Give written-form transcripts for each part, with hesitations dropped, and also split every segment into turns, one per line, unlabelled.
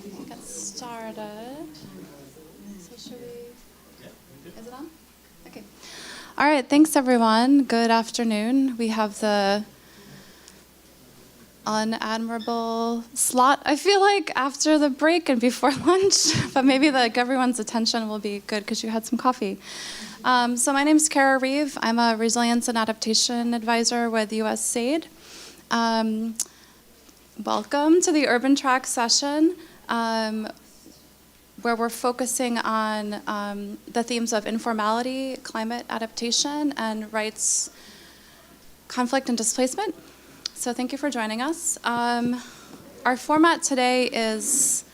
Get started. So should we, is it on? Okay. All right, thanks everyone. Good afternoon. We have the unadmirable slot, I feel like, after the break and before lunch, but maybe everyone's attention will be good because you had some coffee. So my name is Kara Reeve. I'm a Resilience and Adaptation Advisor with USAID. Welcome to the Urban Track session, where we're focusing on the themes of informality, climate adaptation, and rights, conflict, and displacement. So thank you for joining us. Our format today is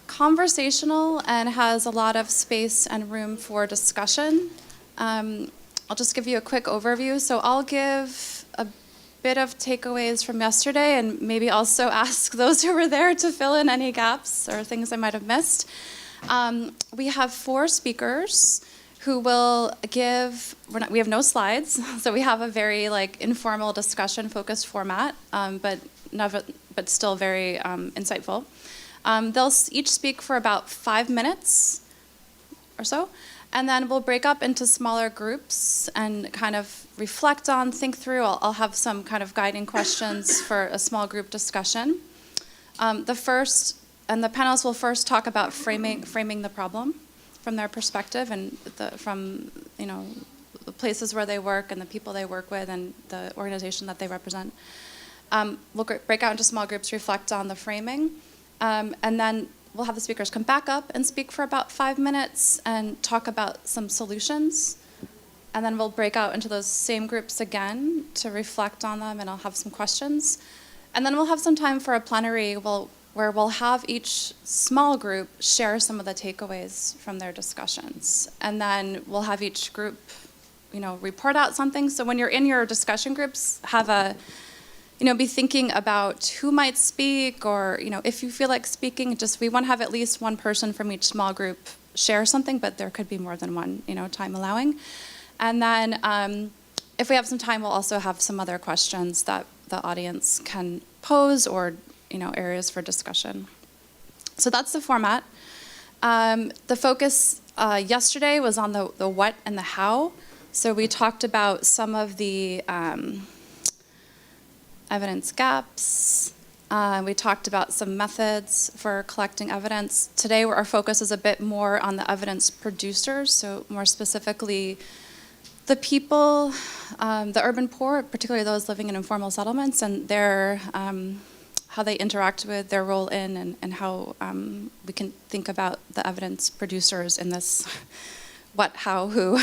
conversational and has a lot of space and room for discussion. I'll just give you a quick overview. So I'll give a bit of takeaways from yesterday and maybe also ask those who were there to fill in any gaps or things I might have missed. We have 4 speakers who will give, we have no slides, so we have a very informal discussion focused format, but still very insightful. They'll each speak for about 5 minutes or so, and then we'll break up into smaller groups and kind of reflect on, think through. I'll have some kind of guiding questions for a small group discussion. The panelists will first talk about framing the problem from their perspective and from the places where they work and the people they work with and the organization that they represent. We'll break out into small groups, reflect on the framing, and then we'll have the speakers come back up and speak for about 5 minutes and talk about some solutions. And then we'll break out into those same groups again to reflect on them, and I'll have some questions. And then we'll have some time for a plenary where we'll have each small group share some of the takeaways from their discussions. And then we'll have each group, report out something. So when you're in your discussion groups, be thinking about who might speak, or, if you feel like speaking, we want to have at least one person from each small group share something, but there could be more than one, time allowing. And then if we have some time, we'll also have some other questions that the audience can pose or, areas for discussion. So that's the format. The focus yesterday was on the what and the how. So we talked about some of the evidence gaps. We talked about some methods for collecting evidence. Today, our focus is a bit more on the evidence producers, so more specifically, the people, the urban poor, particularly those living in informal settlements, and their how they interact with their role in, and how we can think about the evidence producers in this what, how, who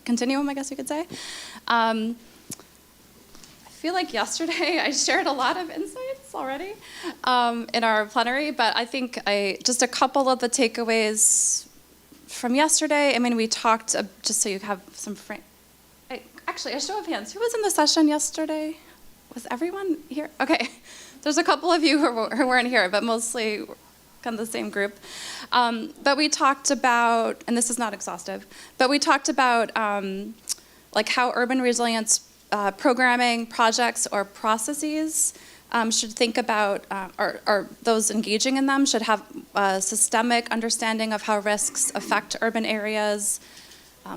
continuum, I guess you could say. I feel like yesterday I shared a lot of insights already in our plenary, but I think just a couple of the takeaways from yesterday. I mean, we talked, just so you have some actually, a show of hands. Who was in the session yesterday? Was everyone here? Okay. There's a couple of you who weren't here, but mostly kind of the same group. But we talked about, and this is not exhaustive, but we talked about how urban resilience programming projects or processes should think about, or those engaging in them should have a systemic understanding of how risks affect urban areas,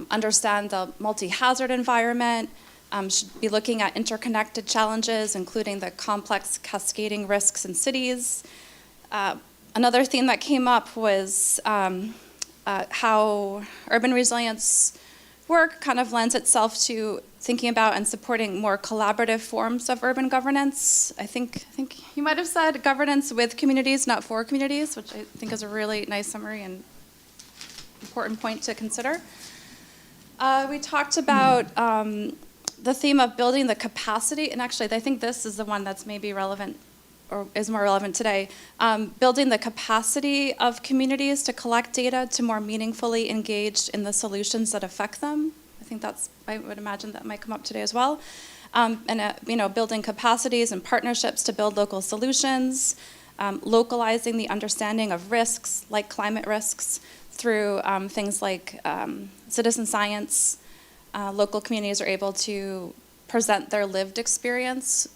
understand the multi-hazard environment, should be looking at interconnected challenges, including the complex cascading risks in cities. Another theme that came up was how urban resilience work kind of lends itself to thinking about and supporting more collaborative forms of urban governance. I think you might have said governance with communities, not for communities, which I think is a really nice summary and important point to consider. We talked about the theme of building the capacity, and actually I think this is the one that's maybe relevant or is more relevant today, building the capacity of communities to collect data to more meaningfully engage in the solutions that affect them. I think I would imagine that might come up today as well. Building capacities and partnerships to build local solutions, localizing the understanding of risks, like climate risks, through things like citizen science. Local communities are able to present their lived experience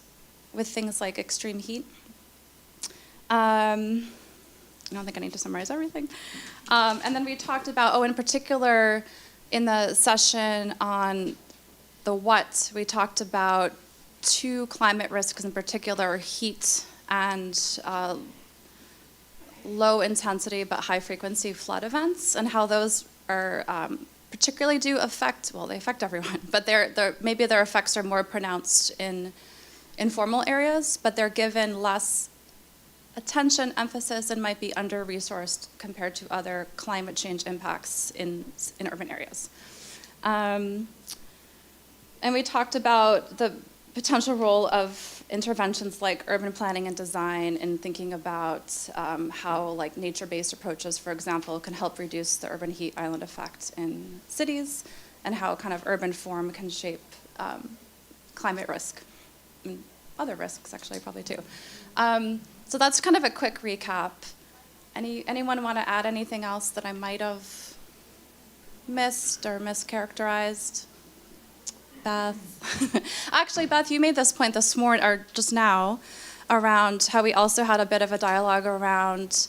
with things like extreme heat. I don't think I need to summarize everything. And then we talked about, in particular, in the session on the what, we talked about 2 climate risks in particular, heat and low intensity but high frequency flood events, and how those are particularly do affect, well, they affect everyone, but maybe their effects are more pronounced in informal areas, but they're given less attention, emphasis, and might be under-resourced compared to other climate change impacts in urban areas. And we talked about the potential role of interventions like urban planning and design in thinking about how like nature-based approaches, for example, can help reduce the urban heat island effect in cities, and how kind of urban form can shape climate risk, and other risks actually probably too. So that's kind of a quick recap. Anyone want to add anything else that I might have missed or mischaracterized? Beth? Actually, Beth, you made this point this morning, or just now, around how we also had a bit of a dialogue around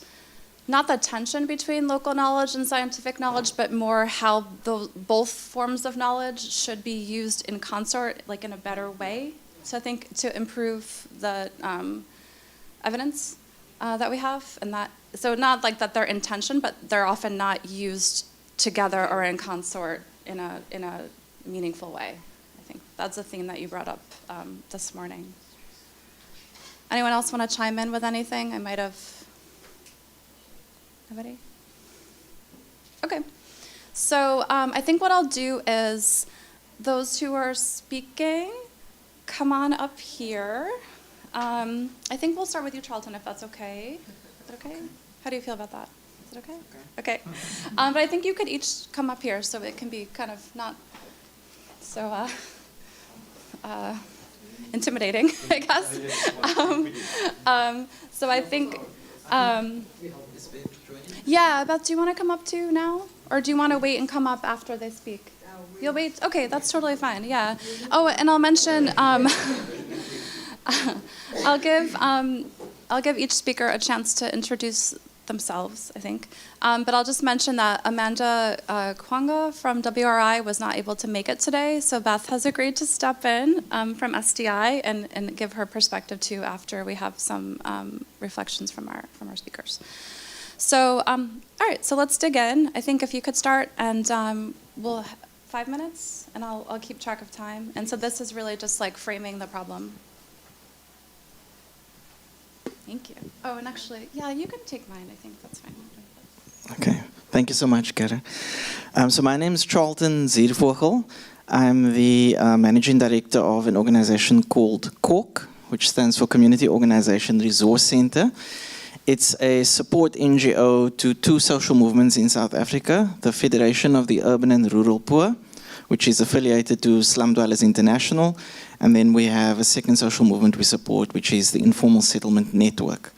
not the tension between local knowledge and scientific knowledge, but more how both forms of knowledge should be used in concert, like in a better way. So I think to improve the evidence that we have, and that, so not like that they're in tension, but they're often not used together or in consort in a meaningful way. I think that's a theme that you brought up this morning. Anyone else want to chime in with anything? I might have. Nobody? Okay. So I think what I'll do is those who are speaking, come on up here. I think we'll start with you, Charlton, if that's okay. Is that okay? How do you feel about that? Is it okay? Okay. But I think you could each come up here so it can be kind of not so intimidating, I guess. So I think, yeah, Beth, do you want to come up too now? Or do you want to wait and come up after they speak? You'll wait? Okay, that's totally fine, yeah. Oh, and I'll mention, I'll give each speaker a chance to introduce themselves, I think. But I'll just mention that Amanda Kwanga from WRI was not able to make it today, so Beth has agreed to step in from SDI and give her perspective too after we have some reflections from our speakers. So, all right, so let's dig in. I think if you could start, and we'll 5 minutes, and I'll keep track of time. And so this is really just like framing the problem. Thank you. Oh, and actually, yeah, you can take mine. I think that's fine.
Okay. Thank you so much, Kara. So my name is Charlton Ziervogel. I'm the managing director of an organization called CORC, which stands for Community Organization Resource Center. It's a support NGO to 2 social movements in South Africa, the Federation of the Urban and Rural Poor, which is affiliated to Slum Dwellers International, and then we have a second social movement we support, which is the Informal Settlement Network.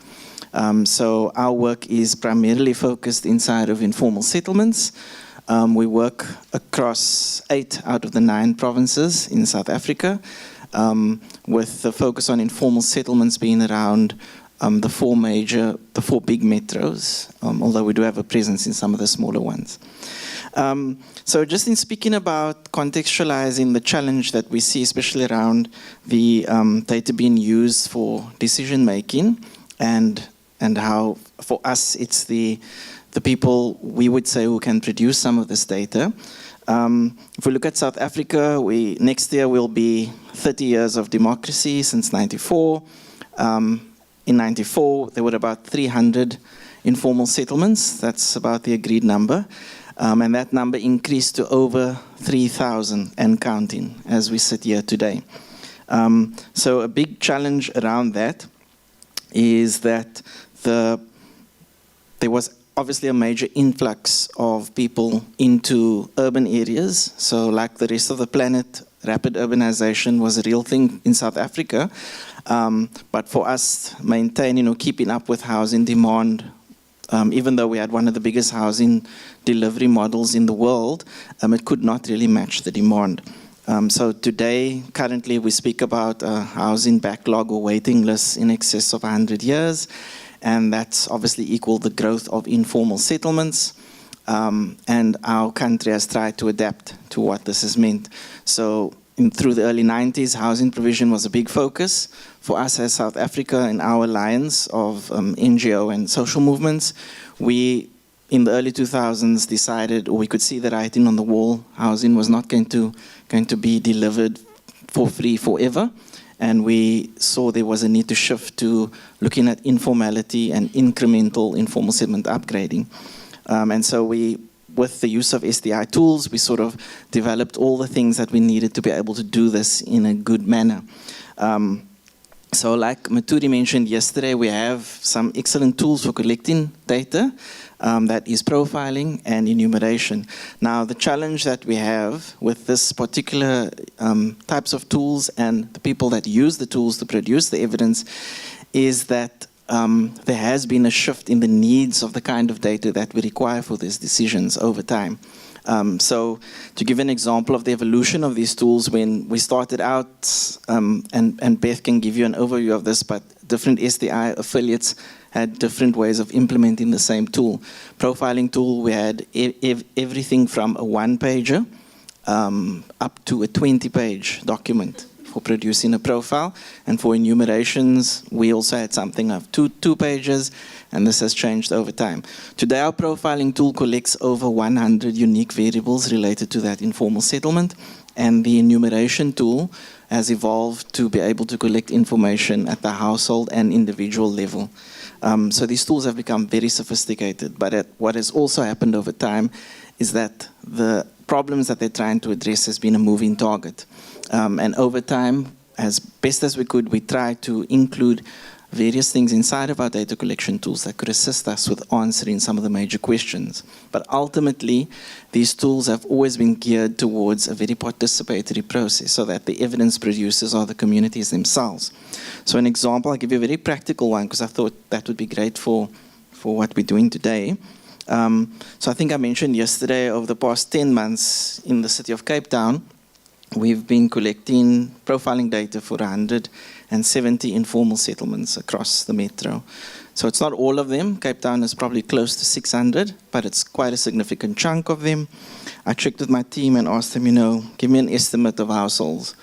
So our work is primarily focused inside of informal settlements. We work across 8 out of the 9 provinces in South Africa, with the focus on informal settlements being around the 4 big metros, although we do have a presence in some of the smaller ones. So just in speaking about contextualizing the challenge that we see, especially around the data being used for decision making, and how for us it's the people we would say who can produce some of this data. If we look at South Africa, next year will be 30 years of democracy since '94. In '94, there were about 300 informal settlements. That's about the agreed number. And that number increased to over 3,000 and counting as we sit here today. So a big challenge around that is that there was obviously a major influx of people into urban areas. So like the rest of the planet, rapid urbanization was a real thing in South Africa. But for us, maintaining or keeping up with housing demand, even though we had one of the biggest housing delivery models in the world, it could not really match the demand. So today, currently, we speak about a housing backlog or waiting lists in excess of 100 years. and that's obviously equaled the growth of informal settlements. And our country has tried to adapt to what this has meant. So through the early 90s, housing provision was a big focus for us as South Africa in our alliance of NGO and social movements. We, in the early 2000s, decided, or we could see the writing on the wall, housing was not going to be delivered for free forever. And we saw there was a need to shift to looking at informality and incremental informal settlement upgrading. And so with the use of SDI tools, we sort of developed all the things that we needed to be able to do this in a good manner. So like Maturi mentioned yesterday, we have some excellent tools for collecting data. That is profiling and enumeration. Now, the challenge that we have with this particular types of tools and the people that use the tools to produce the evidence is that there has been a shift in the needs of the kind of data that we require for these decisions over time. So to give an example of the evolution of these tools, when we started out, and Beth can give you an overview of this, but different SDI affiliates had different ways of implementing the same tool. Profiling tool, we had everything from a one-pager up to a 20-page document for producing a profile. And for enumerations, we also had something of two pages, and this has changed over time. Today, our profiling tool collects over 100 unique variables related to that informal settlement, and the enumeration tool has evolved to be able to collect information at the household and individual level. So these tools have become very sophisticated, but what has also happened over time is that the problems that they're trying to address has been a moving target. And over time, as best as we could, we tried to include various things inside of our data collection tools that could assist us with answering some of the major questions. But ultimately, these tools have always been geared towards a very participatory process so that the evidence producers are the communities themselves. So an example, I'll give you a very practical one because I thought that would be great for what we're doing today. So I think I mentioned yesterday, over the past 10 months in the city of Cape Town, we've been collecting profiling data for 170 informal settlements across the metro. So it's not all of them. Cape Town is probably close to 600, but it's quite a significant chunk of them. I checked with my team and asked them, give me an estimate of households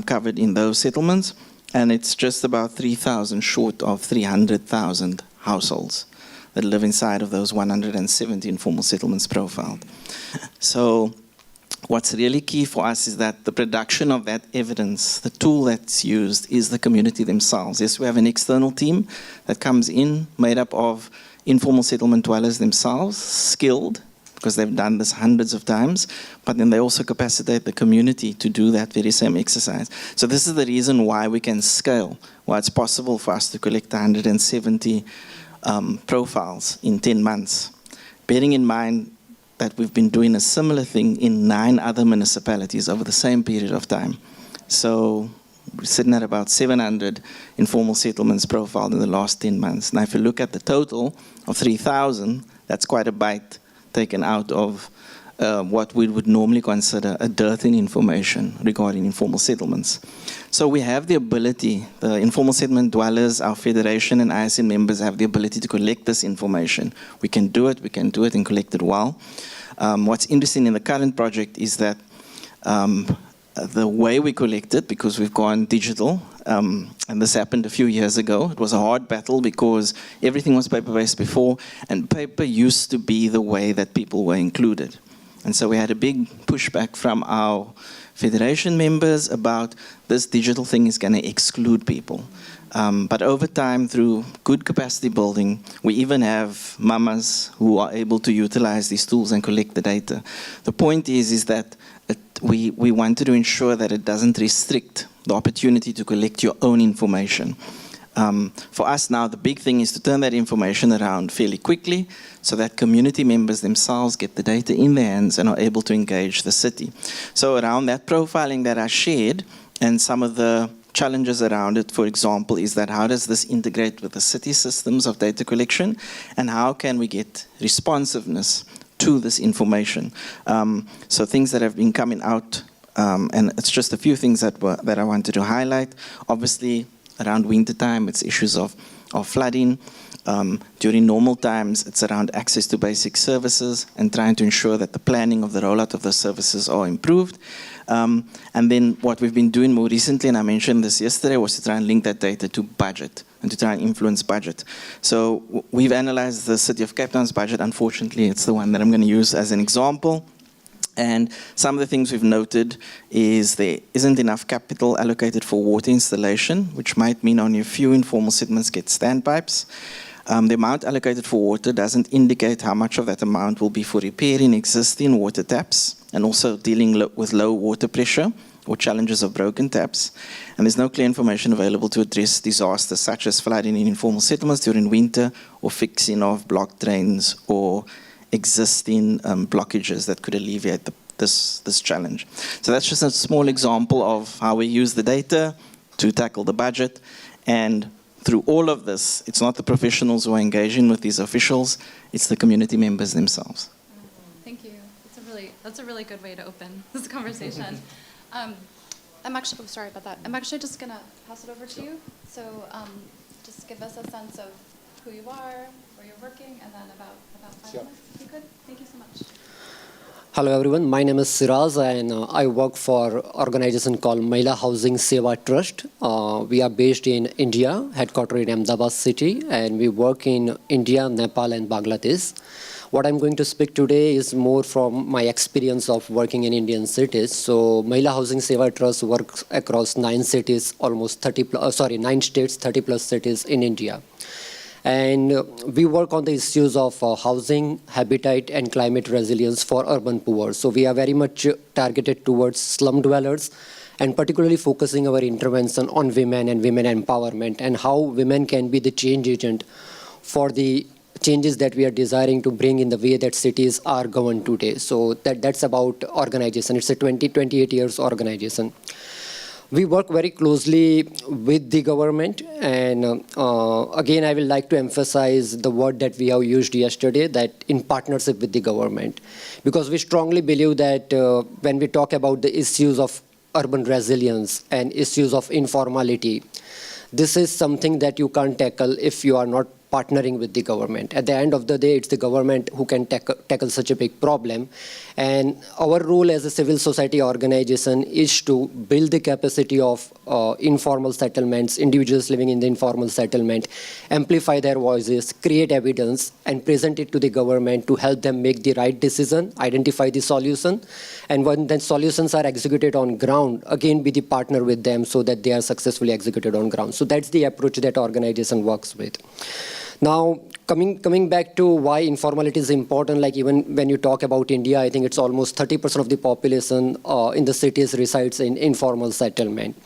covered in those settlements, and it's just about 3,000 short of 300,000 households that live inside of those 170 informal settlements profiled. So what's really key for us is that the production of that evidence, the tool that's used, is the community themselves. Yes, we have an external team that comes in, made up of informal settlement dwellers themselves, skilled, because they've done this hundreds of times, but then they also capacitate the community to do that very same exercise. So this is the reason why we can scale, why it's possible for us to collect 170 profiles in 10 months. Bearing in mind that we've been doing a similar thing in 9 other municipalities over the same period of time. So we're sitting at about 700 informal settlements profiled in the last 10 months. Now, if you look at the total of 3,000, that's quite a bite taken out of what we would normally consider a dearth in information regarding informal settlements. So we have the ability, the informal settlement dwellers, our federation and ISN members have the ability to collect this information. We can do it and collect it well. What's interesting in the current project is that the way we collect it, because we've gone digital, and this happened a few years ago. It was a hard battle because everything was paper-based before, and paper used to be the way that people were included. And so we had a big pushback from our federation members about this digital thing is going to exclude people. But over time, through good capacity building, we even have mamas who are able to utilize these tools and collect the data. The point is that we wanted to ensure that it doesn't restrict the opportunity to collect your own information. For us now, the big thing is to turn that information around fairly quickly so that community members themselves get the data in their hands and are able to engage the city. So around that profiling that I shared and some of the challenges around it, for example, is that how does this integrate with the city systems of data collection, and how can we get responsiveness to this information? So things that have been coming out, and it's just a few things that I wanted to highlight. Obviously, around winter time, it's issues of of flooding. During normal times, it's around access to basic services and trying to ensure that the planning of the rollout of those services are improved. And then what we've been doing more recently, and I mentioned this yesterday, was to try and link that data to budget and to try and influence budget. So we've analyzed the City of Cape Town's budget. Unfortunately, it's the one that I'm going to use as an example. And some of the things we've noted is there isn't enough capital allocated for water installation, which might mean only a few informal settlements get standpipes. The amount allocated for water doesn't indicate how much of that amount will be for repairing existing water taps and also dealing with low water pressure or challenges of broken taps. And there's no clear information available to address disasters such as flooding in informal settlements during winter or fixing of blocked drains or existing blockages that could alleviate this challenge. So that's just a small example of how we use the data to tackle the budget. And through all of this, it's not the professionals who are engaging with these officials, it's the community members themselves.
Thank you. That's a really good way to open this conversation. I'm actually, sorry about that. I'm actually just gonna pass it over to you. So just give us a sense of who you are, where you're working, and then about 5 minutes, if you could. Thank you so much.
Hello everyone, my name is Siraj and I work for an organization called Mahila Housing Seva Trust. We are based in India, headquartered in Ahmedabad city, and we work in India, Nepal and Bangladesh. What I'm going to speak today is more from my experience of working in Indian cities. So Mahila Housing Seva Trust works across 9 cities, almost 9 states, 30 plus cities in India. And we work on the issues of housing, habitat, and climate resilience for urban poor. So we are very much targeted towards slum dwellers, and particularly focusing our intervention on women and women empowerment, and how women can be the change agent for the changes that we are desiring to bring in the way that cities are governed today. So that's about organization. It's a 28 years organization. We work very closely with the government, and again, I will like to emphasize the word that we have used yesterday, that in partnership with the government, because we strongly believe that when we talk about the issues of urban resilience and issues of informality, this is something that you can't tackle if you are not partnering with the government. At the end of the day, it's the government who can tackle such a big problem. And our role as a civil society organization is to build the capacity of informal settlements, individuals living in the informal settlement, amplify their voices, create evidence, and present it to the government to help them make the right decision, identify the solution. And when then solutions are executed on ground, again, be the partner with them so that they are successfully executed on ground. So that's the approach that organization works with. Now, coming back to why informality is important, like even when you talk about India, I think it's almost 30% of the population in the cities resides in informal settlement.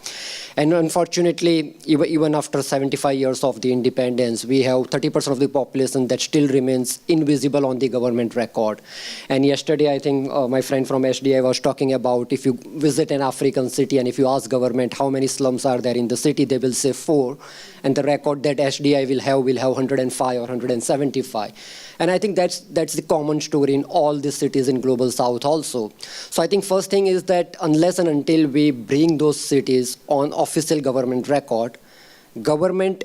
And unfortunately, even after 75 years of the independence, we have 30% of the population that still remains invisible on the government record. And yesterday, I think my friend from SDI was talking about if you visit an African city and if you ask government how many slums are there in the city, they will say 4. And the record that SDI will have 105 or 175. And I think that's the common story in all the cities in Global South also. So I think first thing is that unless and until we bring those cities on official government record, government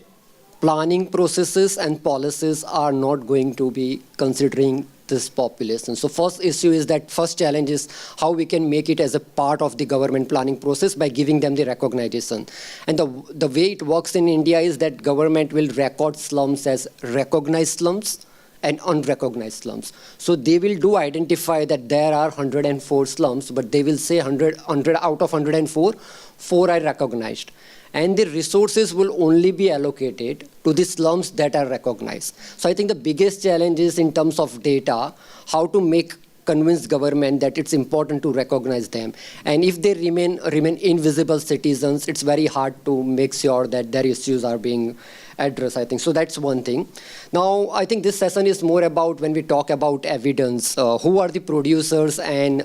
planning processes and policies are not going to be considering this population. So first issue is that first challenge is how we can make it as a part of the government planning process by giving them the recognition. And the way it works in India is that government will record slums as recognized slums and unrecognized slums. So they will do identify that there are 104 slums, but they will say 100 out of 104, 4 are recognized. And the resources will only be allocated to the slums that are recognized. So I think the biggest challenge is in terms of data, how to convince government that it's important to recognize them. And if they remain invisible citizens, it's very hard to make sure that their issues are being addressed, I think. So that's one thing. Now, I think this session is more about when we talk about evidence, who are the producers and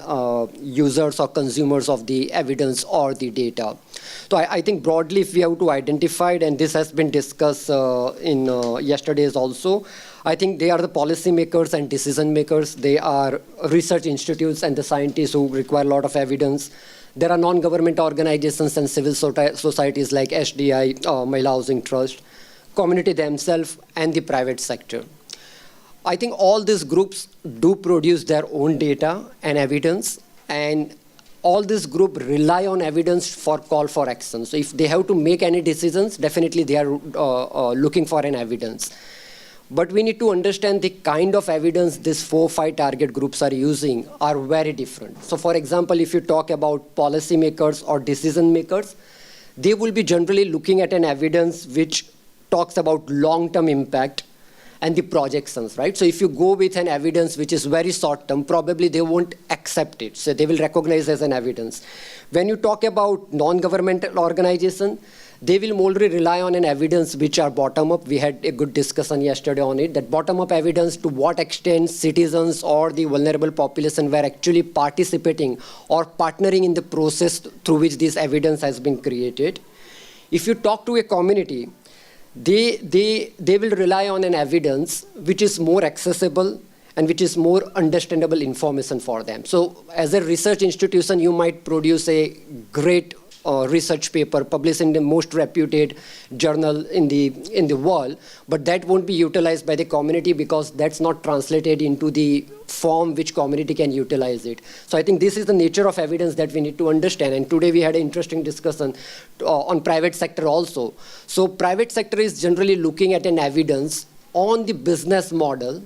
users or consumers of the evidence or the data. So I think broadly, if we have to identify it, and this has been discussed in yesterday's also, I think they are the policymakers and decision makers. They are research institutes and the scientists who require a lot of evidence. There are non-government organizations and civil societies like SDI, Mahila Housing Trust, community themselves, and the private sector. I think all these groups do produce their own data and evidence, and all this group rely on evidence for call for action. So if they have to make any decisions, definitely they are looking for an evidence. But we need to understand the kind of evidence these 4 or 5 target groups are using are very different. So for example, if you talk about policymakers or decision makers, they will be generally looking at an evidence which talks about long-term impact and the projections, right? So if you go with an evidence which is very short-term, probably they won't accept it. So they will recognize as an evidence. When you talk about non-governmental organization, they will mostly rely on an evidence which are bottom-up. We had a good discussion yesterday on it, that bottom-up evidence, to what extent citizens or the vulnerable population were actually participating or partnering in the process through which this evidence has been created. If you talk to a community, they will rely on an evidence which is more accessible and which is more understandable information for them. So as a research institution, you might produce a great research paper published in the most reputed journal in the world, but that won't be utilized by the community because that's not translated into the form which community can utilize it. So I think this is the nature of evidence that we need to understand. And today we had an interesting discussion on private sector also. So private sector is generally looking at an evidence on the business model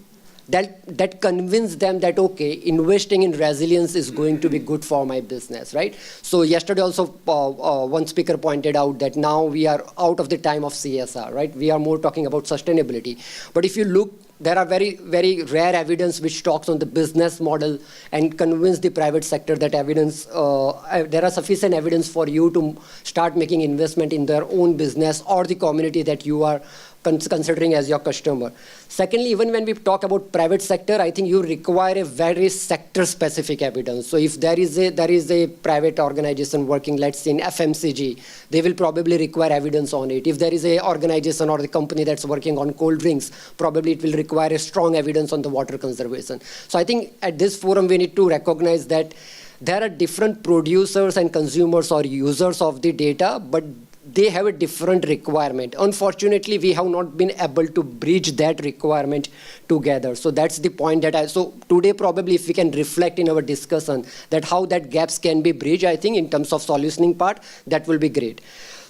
that convince them that, okay, investing in resilience is going to be good for my business, right? So yesterday also one speaker pointed out that now we are out of the time of CSR, right? We are more talking about sustainability. But if you look, there are very, very rare evidence which talks on the business model and convince the private sector that evidence, there are sufficient evidence for you to start making investment in their own business or the community that you are considering as your customer. Secondly, even when we talk about private sector, I think you require a very sector-specific evidence. So if there is a private organization working, let's say in FMCG, they will probably require evidence on it. If there is a organization or the company that's working on cold drinks, probably it will require a strong evidence on the water conservation. So I think at this forum, we need to recognize that there are different producers and consumers or users of the data, but they have a different requirement. Unfortunately, we have not been able to bridge that requirement together. So that's the point so today probably if we can reflect in our discussion that how that gaps can be bridged, I think in terms of solutioning part, that will be great.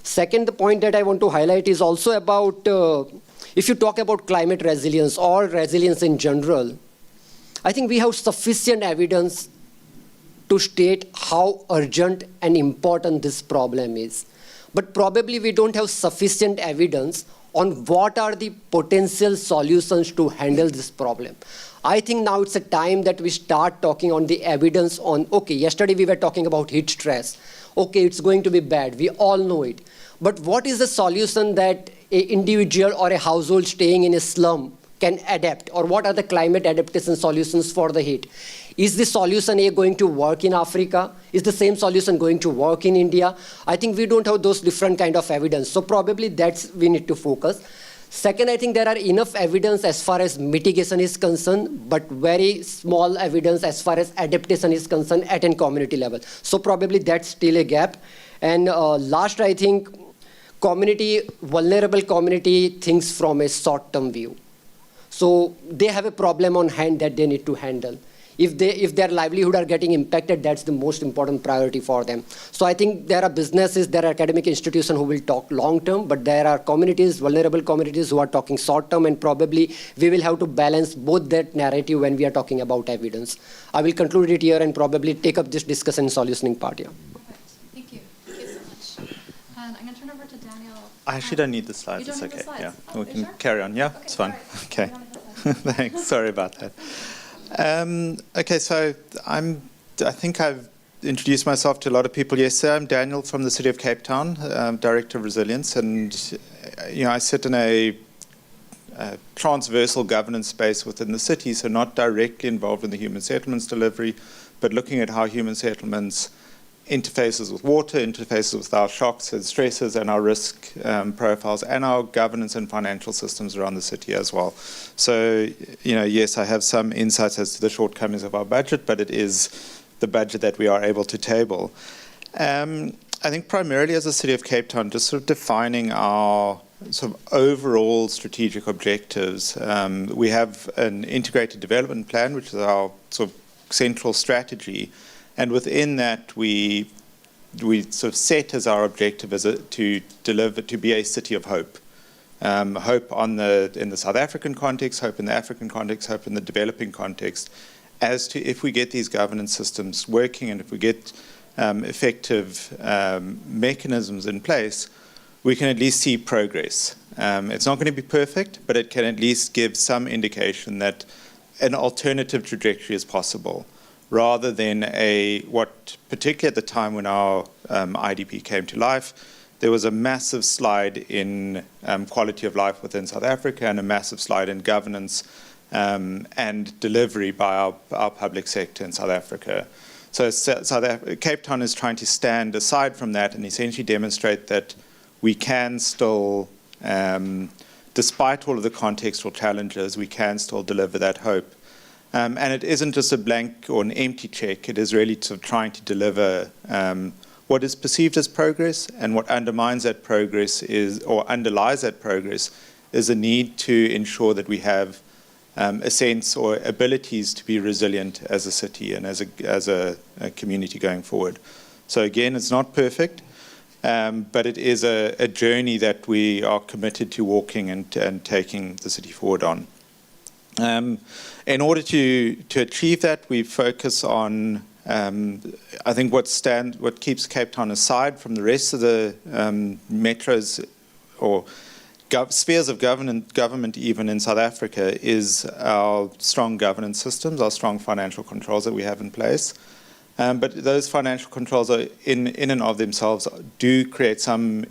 Second, the point that I want to highlight is also about, if you talk about climate resilience or resilience in general, I think we have sufficient evidence to state how urgent and important this problem is. But probably we don't have sufficient evidence on what are the potential solutions to handle this problem. I think now it's a time that we start talking on the evidence on, okay, yesterday we were talking about heat stress. Okay, it's going to be bad. We all know it. But what is the solution that an individual or a household staying in a slum can adapt? Or what are the climate adaptation solutions for the heat? Is the solution A going to work in Africa? Is the same solution going to work in India? I think we don't have those different kind of evidence. So probably that's we need to focus. Second, I think there are enough evidence as far as mitigation is concerned, but very small evidence as far as adaptation is concerned at a community level. So probably that's still a gap. And last, I think vulnerable community thinks from a short-term view. So they have a problem on hand that they need to handle. If their livelihood are getting impacted, that's the most important priority for them. So I think there are businesses, there are academic institutions who will talk long-term, but there are communities, vulnerable communities who are talking short-term, and probably we will have to balance both that narrative when we are talking about evidence. I will conclude it here and probably take up this discussion in solutioning part here.
Perfect. Thank you. Thank you so much. And I'm going to turn over to Daniel.
I actually don't need the slides.
You don't
It's
need the
okay.
slides?
Yeah,
Oh,
we
you
can
sure?
carry on. Yeah,
Okay,
it's fine.
all right.
Okay.
You don't need the slides.
Thanks. Sorry about that. Okay, so I think I've introduced myself to a lot of people yesterday. I'm Daniel from the City of Cape Town, Director of Resilience, and I sit in a transversal governance space within the city, so not directly involved in the human settlements delivery, but looking at how human settlements interfaces with water, interfaces with our shocks and stresses and our risk profiles, and our governance and financial systems around the city as well. So, yes, I have some insights as to the shortcomings of our budget, but it is the budget that we are able to table. I think primarily as a City of Cape Town, just sort of defining our sort of overall strategic objectives, we have an integrated development plan, which is our sort of central strategy, and within that we sort of set as our objective to be a city of hope. Hope in the South African context, hope in the African context, hope in the developing context, as to if we get these governance systems working and if we get effective mechanisms in place, we can at least see progress. It's not going to be perfect, but it can at least give some indication that an alternative trajectory is possible, rather than particularly at the time when our IDP came to life, there was a massive slide in quality of life within South Africa and a massive slide in governance and delivery by our public sector in South Africa. So Cape Town is trying to stand aside from that and essentially demonstrate that we can still, despite all of the contextual challenges, we can still deliver that hope. And it isn't just a blank or an empty check, it is really sort of trying to deliver what is perceived as progress, and what undermines that progress or underlies that progress is a need to ensure that we have a sense or abilities to be resilient as a city and as a community going forward. So again, it's not perfect, but it is a journey that we are committed to walking and taking the city forward on. In order to achieve that, we focus on I think what keeps Cape Town aside from the rest of the metros or spheres of government even in South Africa is our strong governance systems, our strong financial controls that we have in place. But those financial controls are in and of themselves do create some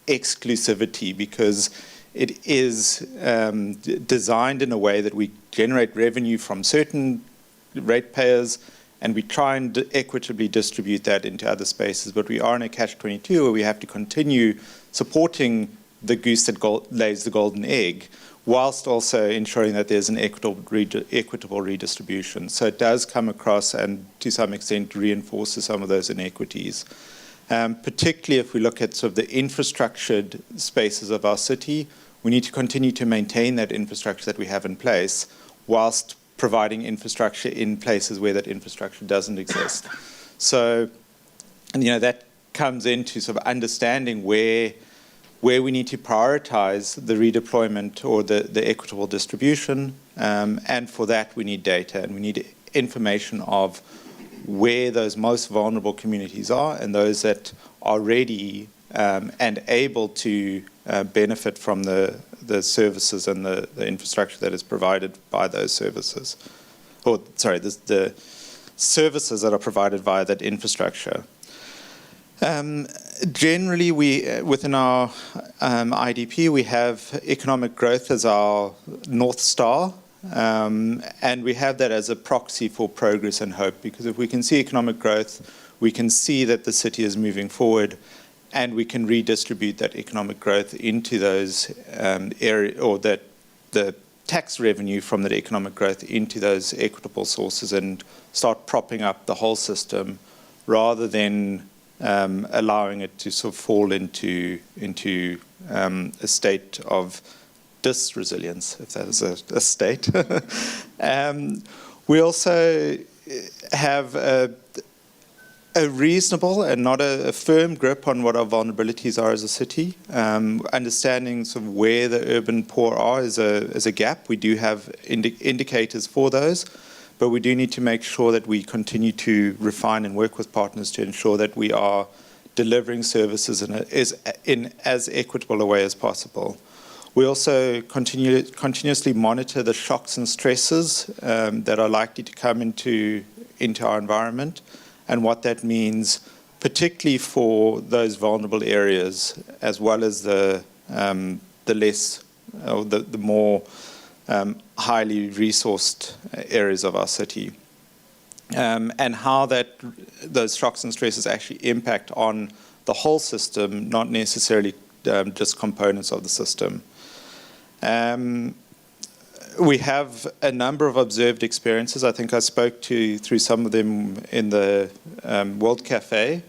exclusivity, because it is designed in a way that we generate revenue from certain ratepayers and we try and equitably distribute that into other spaces. But we are in a catch-22 where we have to continue supporting the goose that lays the golden egg, whilst also ensuring that there's an equitable redistribution. So it does come across and to some extent reinforces some of those inequities. Particularly if we look at sort of the infrastructured spaces of our city, we need to continue to maintain that infrastructure that we have in place, whilst providing infrastructure in places where that infrastructure doesn't exist. So, that comes into sort of understanding where we need to prioritize the redeployment or the equitable distribution, and for that we need data and we need information of where those most vulnerable communities are and those that are ready and able to benefit from the services and the infrastructure that is provided by those services. The services that are provided via that infrastructure. Generally, within our IDP, we have economic growth as our North Star, and we have that as a proxy for progress and hope, because if we can see economic growth, we can see that the city is moving forward, and we can redistribute that economic growth into those areas, or that the tax revenue from that economic growth into those equitable sources and start propping up the whole system, rather than allowing it to sort of fall into a state of dis-resilience, if that is a state. We also have a reasonable and not a firm grip on what our vulnerabilities are as a city. Understanding sort of where the urban poor are is a gap. We do have indicators for those, but we do need to make sure that we continue to refine and work with partners to ensure that we are delivering services in as equitable a way as possible. We also continuously monitor the shocks and stresses that are likely to come into our environment, and what that means, particularly for those vulnerable areas, as well as the more highly resourced areas of our city, and how those shocks and stresses actually impact on the whole system, not necessarily just components of the system. We have a number of observed experiences. I think I spoke through some of them in the World Cafe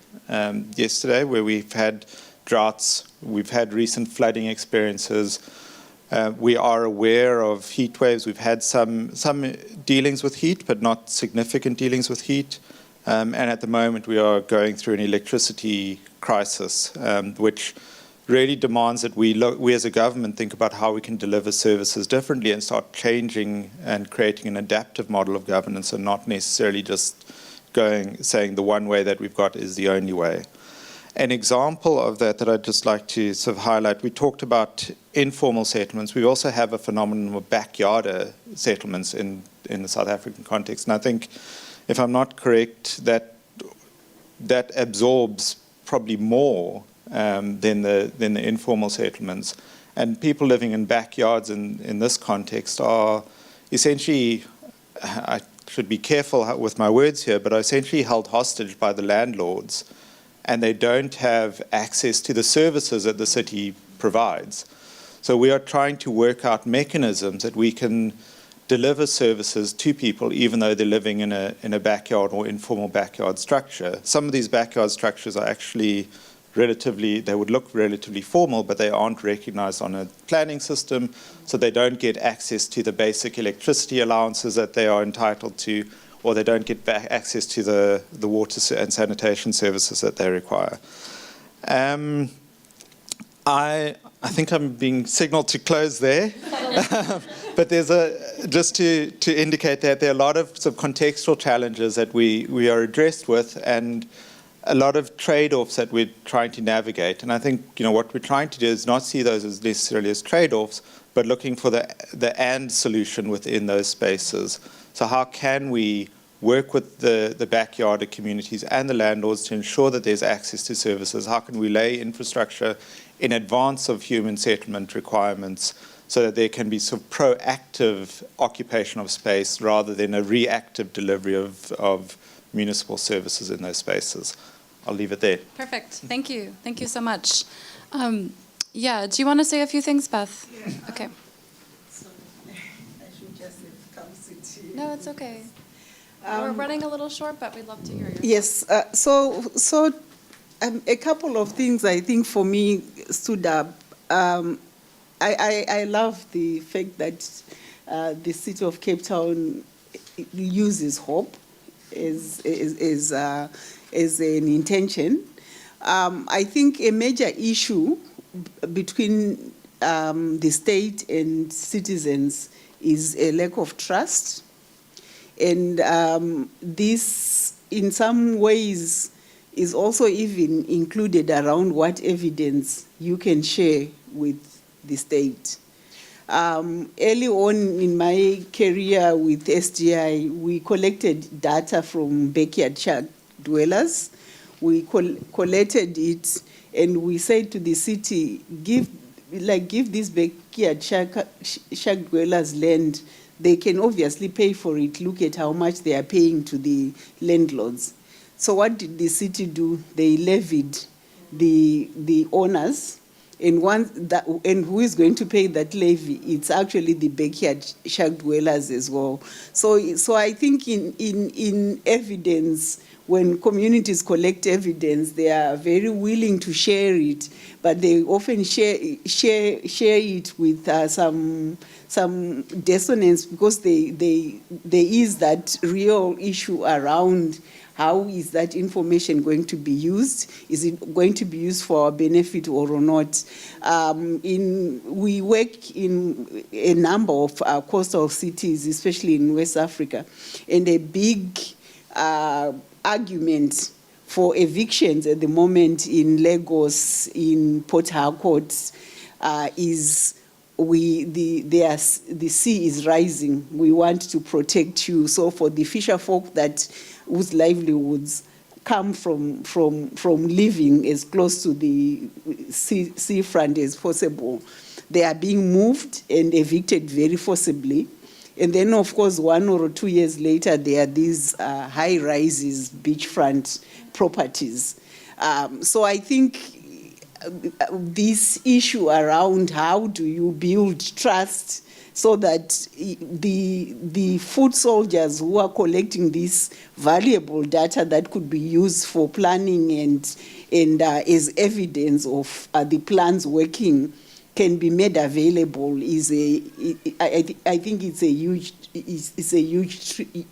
yesterday, where we've had droughts. We've had recent flooding experiences. We are aware of heat waves. We've had some dealings with heat, but not significant dealings with heat. And at the moment, we are going through an electricity crisis, which really demands that we as a government think about how we can deliver services differently and start changing and creating an adaptive model of governance and not necessarily just saying the one way that we've got is the only way. An example of that I'd just like to sort of highlight, we talked about informal settlements. We also have a phenomenon of backyard settlements in the South African context. And I think, if I'm not correct, that absorbs probably more than the informal settlements. And people living in backyards in this context are essentially, I should be careful with my words here, but are essentially held hostage by the landlords, and they don't have access to the services that the city provides. So we are trying to work out mechanisms that we can deliver services to people even though they're living in a backyard or informal backyard structure. Some of these backyard structures are actually they would look relatively formal, but they aren't recognized on a planning system, so they don't get access to the basic electricity allowances that they are entitled to, or they don't get access to the water and sanitation services that they require. I think I'm being signaled to close there, but there's just to indicate that there are a lot of sort of contextual challenges that we are addressed with, and a lot of trade-offs that we're trying to navigate. And I think what we're trying to do is not see those as necessarily as trade-offs, but looking for the and solution within those spaces. So how can we work with the backyard communities and the landlords to ensure that there's access to services? How can we lay infrastructure in advance of human settlement requirements so that there can be some proactive occupation of space rather than a reactive delivery of municipal services in those spaces? I'll leave it there.
Perfect. Thank you. Thank you so much. Yeah, do you want to say a few things, Beth? Yeah. Okay.
So I should just have come sit here.
No, it's okay. We're running a little short, but we'd love to hear your
Yes. So a couple of things I think for me stood up. I love the fact that the city of Cape Town uses hope as an intention. I think a major issue between the state and citizens is a lack of trust. And this, in some ways, is also even included around what evidence you can share with the state. Early on in my career with SDI, we collected data from backyard shack dwellers. We collected it, and we said to the city, give these backyard shack dwellers land. They can obviously pay for it. Look at how much they are paying to the landlords. So what did the city do? They levied the owners. And who is going to pay that levy? It's actually the backyard shack dwellers as well. So I think in evidence, when communities collect evidence, they are very willing to share it, but they often share it with some dissonance, because there is that real issue around how is that information going to be used? Is it going to be used for our benefit or not? We work in a number of coastal cities, especially in West Africa, and a big argument for evictions at the moment in Lagos, in Port Harcourt, is the sea is rising. We want to protect you. So for the fisher folk whose livelihoods come from living as close to the seafront as possible, they are being moved and evicted very forcibly. And then, of course, 1 or 2 years later, there are these high-rises, beachfront properties. So I think this issue around how do you build trust so that the foot soldiers who are collecting this valuable data that could be used for planning and as evidence of the plans working can be made available I think it's a huge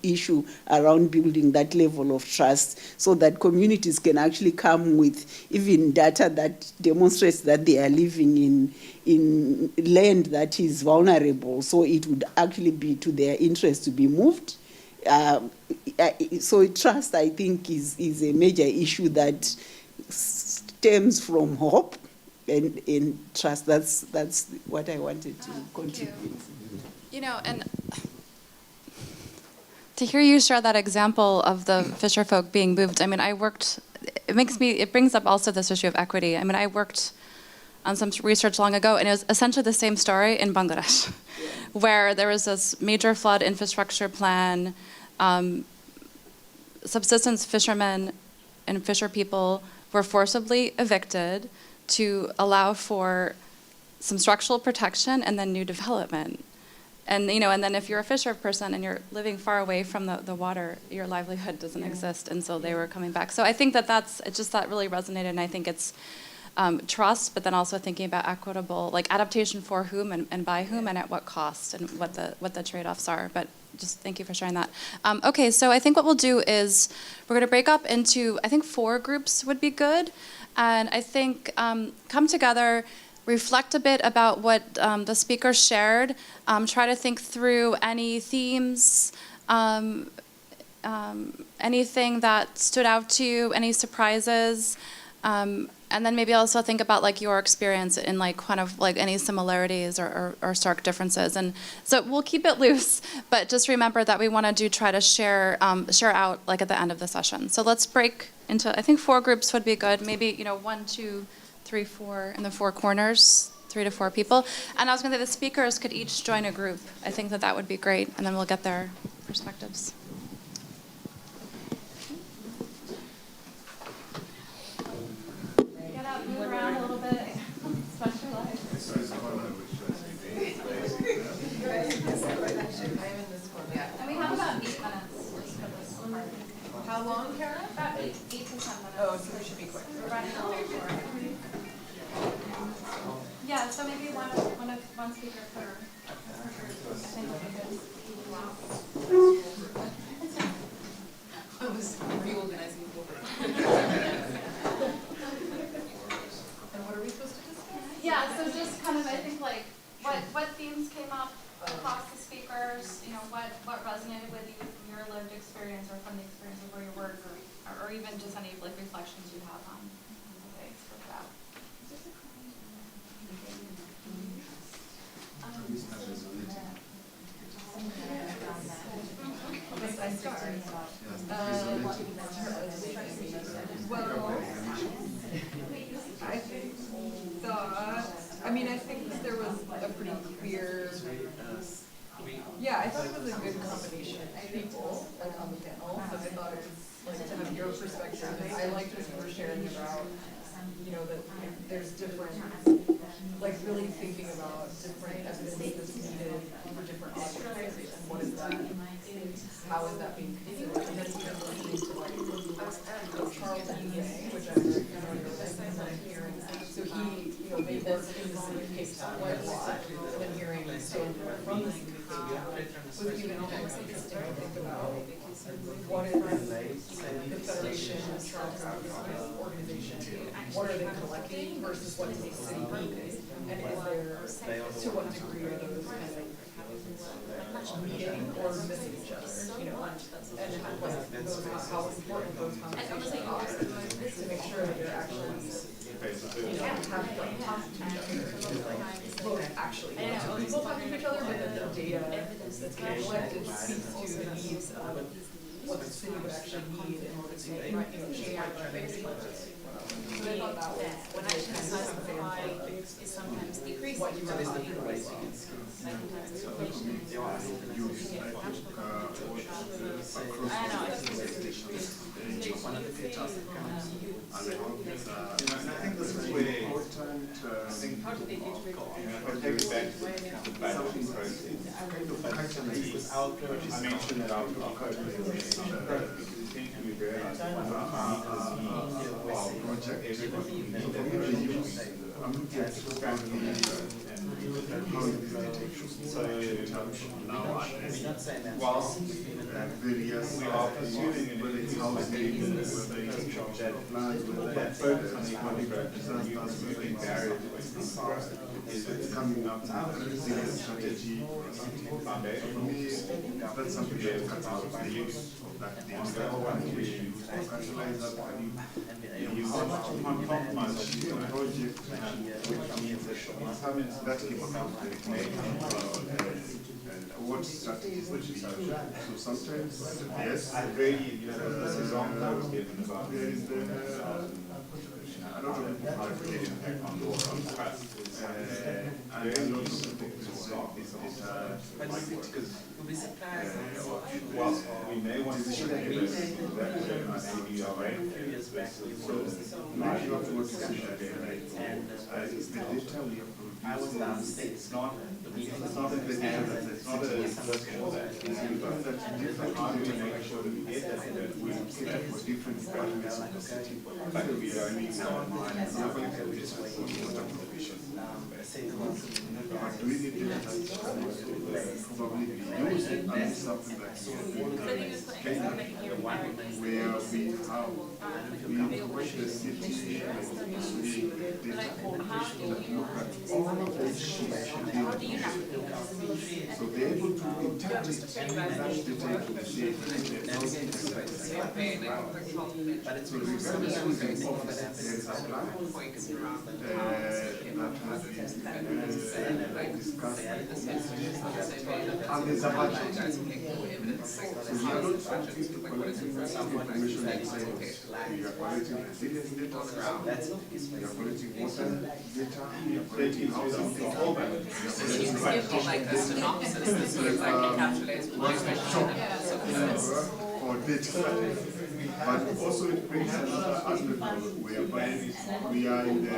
issue around building that level of trust, so that communities can actually come with even data that demonstrates that they are living in land that is vulnerable. So it would actually be to their interest to be moved. So trust, I think, is a major issue that stems from hope. And trust, that's what I wanted to contribute.
You know, and to hear you share that example of the fisher folk being moved, I mean, it brings up also this issue of equity. I mean, I worked on some research long ago, and it was essentially the same story in Bangladesh, where there was this major flood infrastructure plan, subsistence fishermen and fisher people were forcibly evicted to allow for some structural protection and then new development. And and then if you're a fisher person and you're living far away from the water, your livelihood doesn't exist, and so they were coming back. So I think that that really resonated, and I think it's trust, but then also thinking about equitable, like adaptation for whom and by whom and at what cost, and what the trade-offs are. But just thank you for sharing that. Okay, so I think what we'll do is we're going to break up into, I think 4 groups would be good. And I think come together, reflect a bit about what the speakers shared, try to think through any themes, anything that stood out to you, any surprises, and then maybe also think about like your experience in like kind of like any similarities or stark differences. And so we'll keep it loose, but just remember that we want to try to share out like at the end of the session. So let's break into, I think 4 groups would be good. Maybe 1, 2, 3, 4 in the 4 corners, 3 to 4 people. And I was going to say the speakers could each join a group. I think that would be great, and then we'll get their perspectives. Get out, move around a little bit, stretch your legs. And we have about 8 minutes.
How long, Kara?
About 8 to 10 minutes.
Oh, so we should be quick.
We're running a little short. Yeah, so maybe one speaker per group. I think would be good.
I was reorganizing people. And what are we supposed to discuss?
Yeah, so just kind of, I think, like, what themes came up across the speakers, what resonated with you from your lived experience or from the experience of where you work, or even just any like reflections you have on the way it's worked out.
I think there was a pretty clear, I thought it was a good combination of people like on the panel, so I thought it was like to have your perspective. I liked what you were sharing about, that there's different, like really thinking about different evidence that's needed for different audiences, and what is that, how is that being considered, and then even listening to like Charles Ely, which I'm very familiar with, and then hearing, so he, they work in the city of Cape Town quite a lot, and then hearing someone from the city of Cape Town was even more interesting to think about what is the Federation of Charles organization, what are they collecting versus what does the city need, and is there, to what degree are those kind of meeting or missing each other, and how important those conversations are to make sure that they're actually, have like talk to each other, both actually people talking to each other, but then the data that's getting collected speaks to the needs of what the city would actually need in order to change our baseline. So I thought that was when I kind of supply is sometimes decreasing. What you were talking about.
I think this is where
How do they integrate?
I'll take it back to the budgeting process. I mentioned that our code was because essentially we realized that one of our project everybody needs that so now whilst we are pursuing an that focus on economic growth is removing barriers is coming up with a strategy foundation. That's something that cuts out the use of that. The one we use for fertilizer, you can't compromise on the project, which means that some that came about what strategies which is so sometimes yes, really this example I was given about there is the a lot of people have an impact on the trust. And there is also because whilst we may want to see that maybe our areas versus large what to see that the data we have produced it's not the data it's not a for that. How do we make sure that we get that we get that for different departments of the city? But we are only but do we need to probably be used and something like Kenya, where we push the city being data that look at all of the issues should be so they're able to integrate that data into the city. So regardless of the office, there is a plan that has been discussed and there's a budget. So we are not collecting information like say we are collecting resilience data, we are collecting water data, we are collecting housing data.
Like a synopsis, this would exactly encapsulates my question.
Or data. But also it brings another aspect whereby we are in the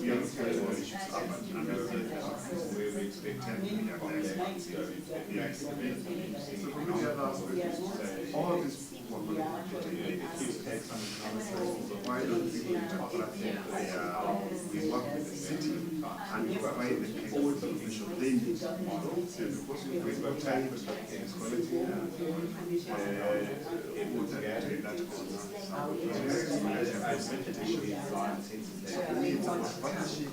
we are looking at all issues urban and where we expect 10 million so from the other aspect all this work on why don't we put a platform where we work with the city and provide the kind of information they need and because we put time in quality water that goes so for me it's about partnership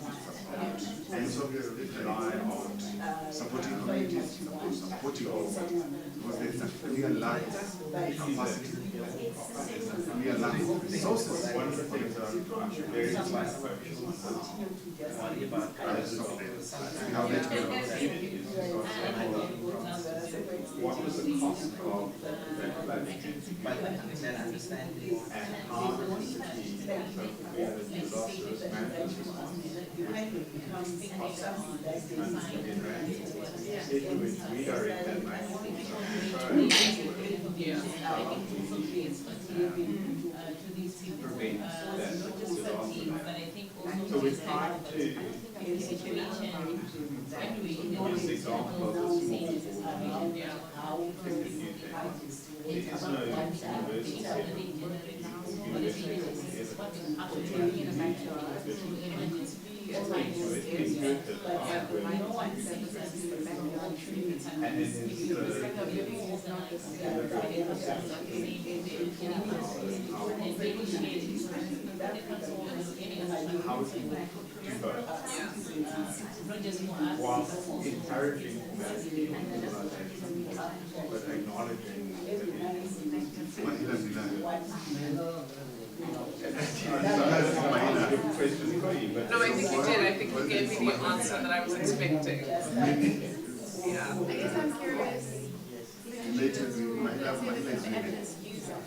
and so we rely on supporting communities, supporting all because there's a clear lack of capacity, there's a clear lack of resources. One of the things that I'm very excited about what was the cost of that understanding and how the city disaster management if we redirect that money prevent that disaster. So we're trying to use the example of the small there is no and this is how to do both. While encouraging humanity but acknowledging
No, I think you did. I think you gave me the answer that I was expecting. Yeah.
I guess I'm curious.
Later we might have evidence
Use of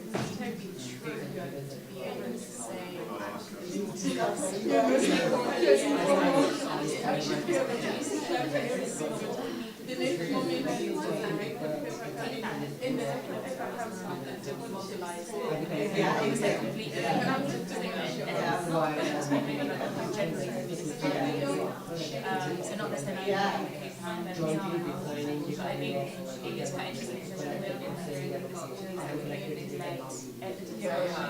would I be true to be able to say the next moment
So not necessarily jointly designing the I think it is quite interesting to considering that this community-led evidence.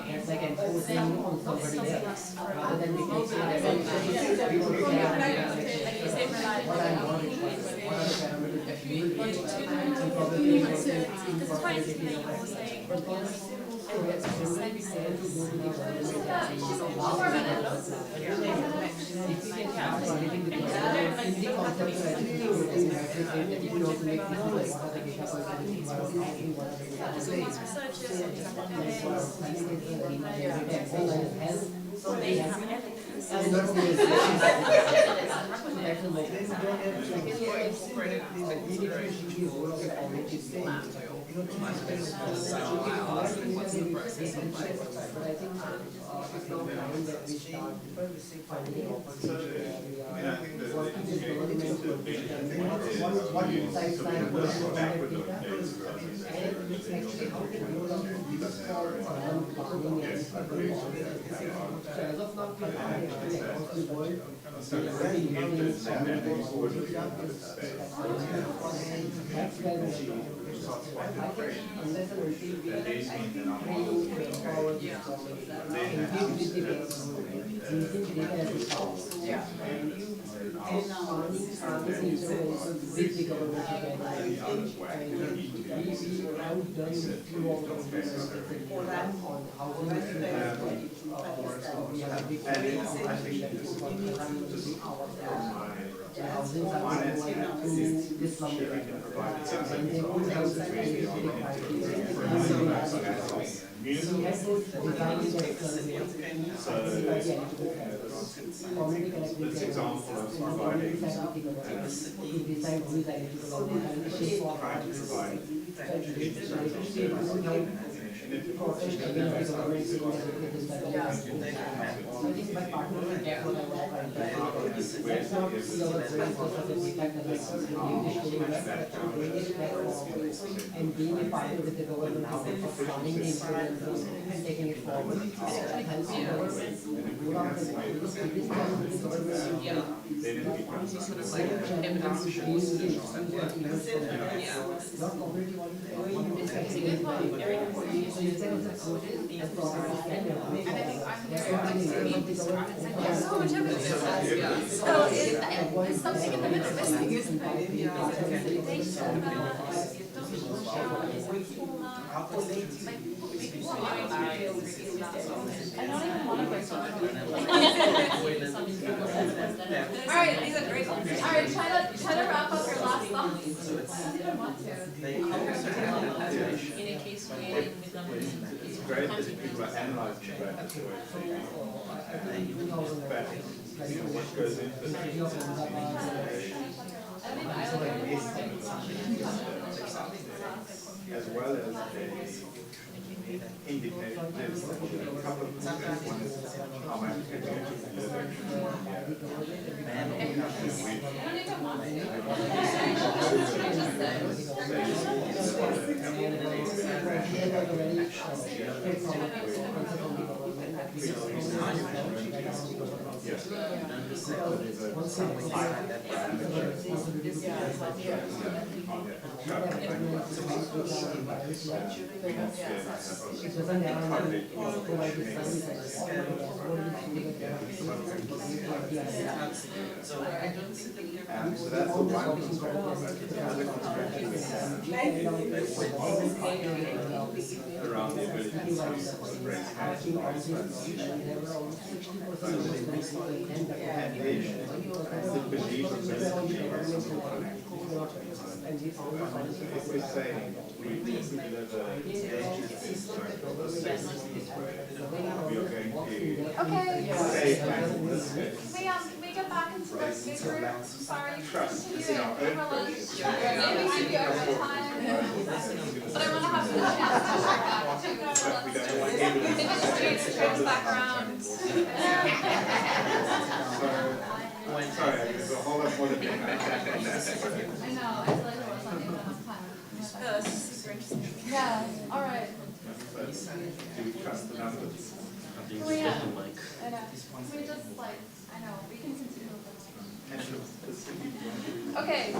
It's like enforcing on somebody else rather than making it like, is it reliable? What are the parameters that you need? Because it's quite interesting that you're saying so they have
this example of providing
and being a partner with the government is planning the influence and taking it forward.
It's something in the middle missing, isn't Alright, these are great ones. Alright, try to wrap up your last thoughts. I didn't want to.
in a case where the government
it's great that people are analysing about this way. But what goes into as well as indicate there's a couple of things. One is how much community delivered. So that's the one around the ability to bring if we say we deliver we are going to
Okay.
save this bit.
May we get back into the big room? Sorry,
Trust
continue
is in
it
our
for
own
lunch.
process.
Maybe keep you over time. But I want to have the chance to check back too. Maybe just change the trans back around.
Sorry, there's a whole lot more than
I know, I feel like there was something that Okay.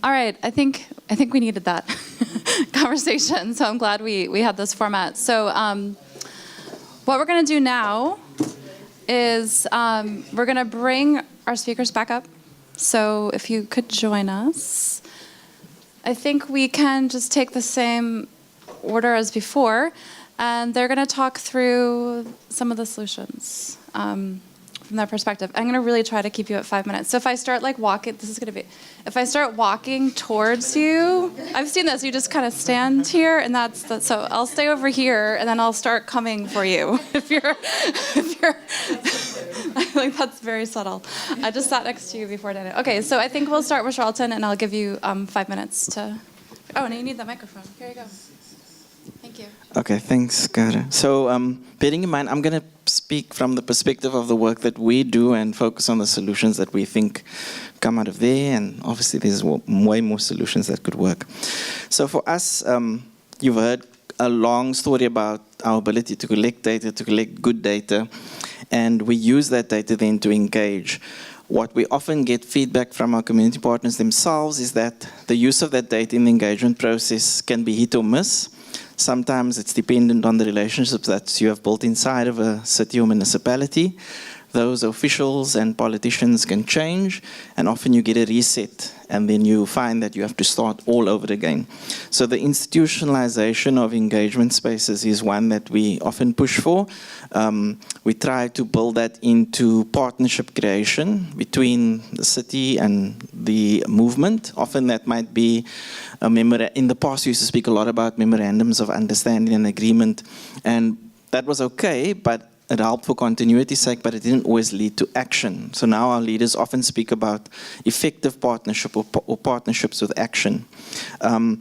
All right, I think we needed that conversation, so I'm glad we had this format. So what we're going to do now is we're going to bring our speakers back up. So if you could join us. I think we can just take the same order as before, and they're going to talk through some of the solutions from their perspective. I'm going to really try to keep you at 5 minutes. So if I start like walking, if I start walking towards you, I've seen this, you just kind of stand here, and so I'll stay over here, and then I'll start coming for you. If you're, I think that's very subtle. I just sat next to you before dinner. Okay, so I think we'll start with Charlton, and I'll give you 5 minutes to, oh, no, you need the microphone. Here you go. Thank you.
Okay, thanks, Cara. So bearing in mind, I'm going to speak from the perspective of the work that we do and focus on the solutions that we think come out of there, and obviously there's way more solutions that could work. So for us, you've heard a long story about our ability to collect data, to collect good data, and we use that data then to engage. What we often get feedback from our community partners themselves is that the use of that data in the engagement process can be hit or miss. Sometimes it's dependent on the relationships that you have built inside of a city or municipality. Those officials and politicians can change, and often you get a reset, and then you find that you have to start all over again. So the institutionalization of engagement spaces is one that we often push for. We try to build that into partnership creation between the city and the movement. Often that might be a in the past, we used to speak a lot about memorandums of understanding and agreement, and that was okay, but it helped for continuity's sake, but it didn't always lead to action. So now our leaders often speak about effective partnership or partnerships with action. I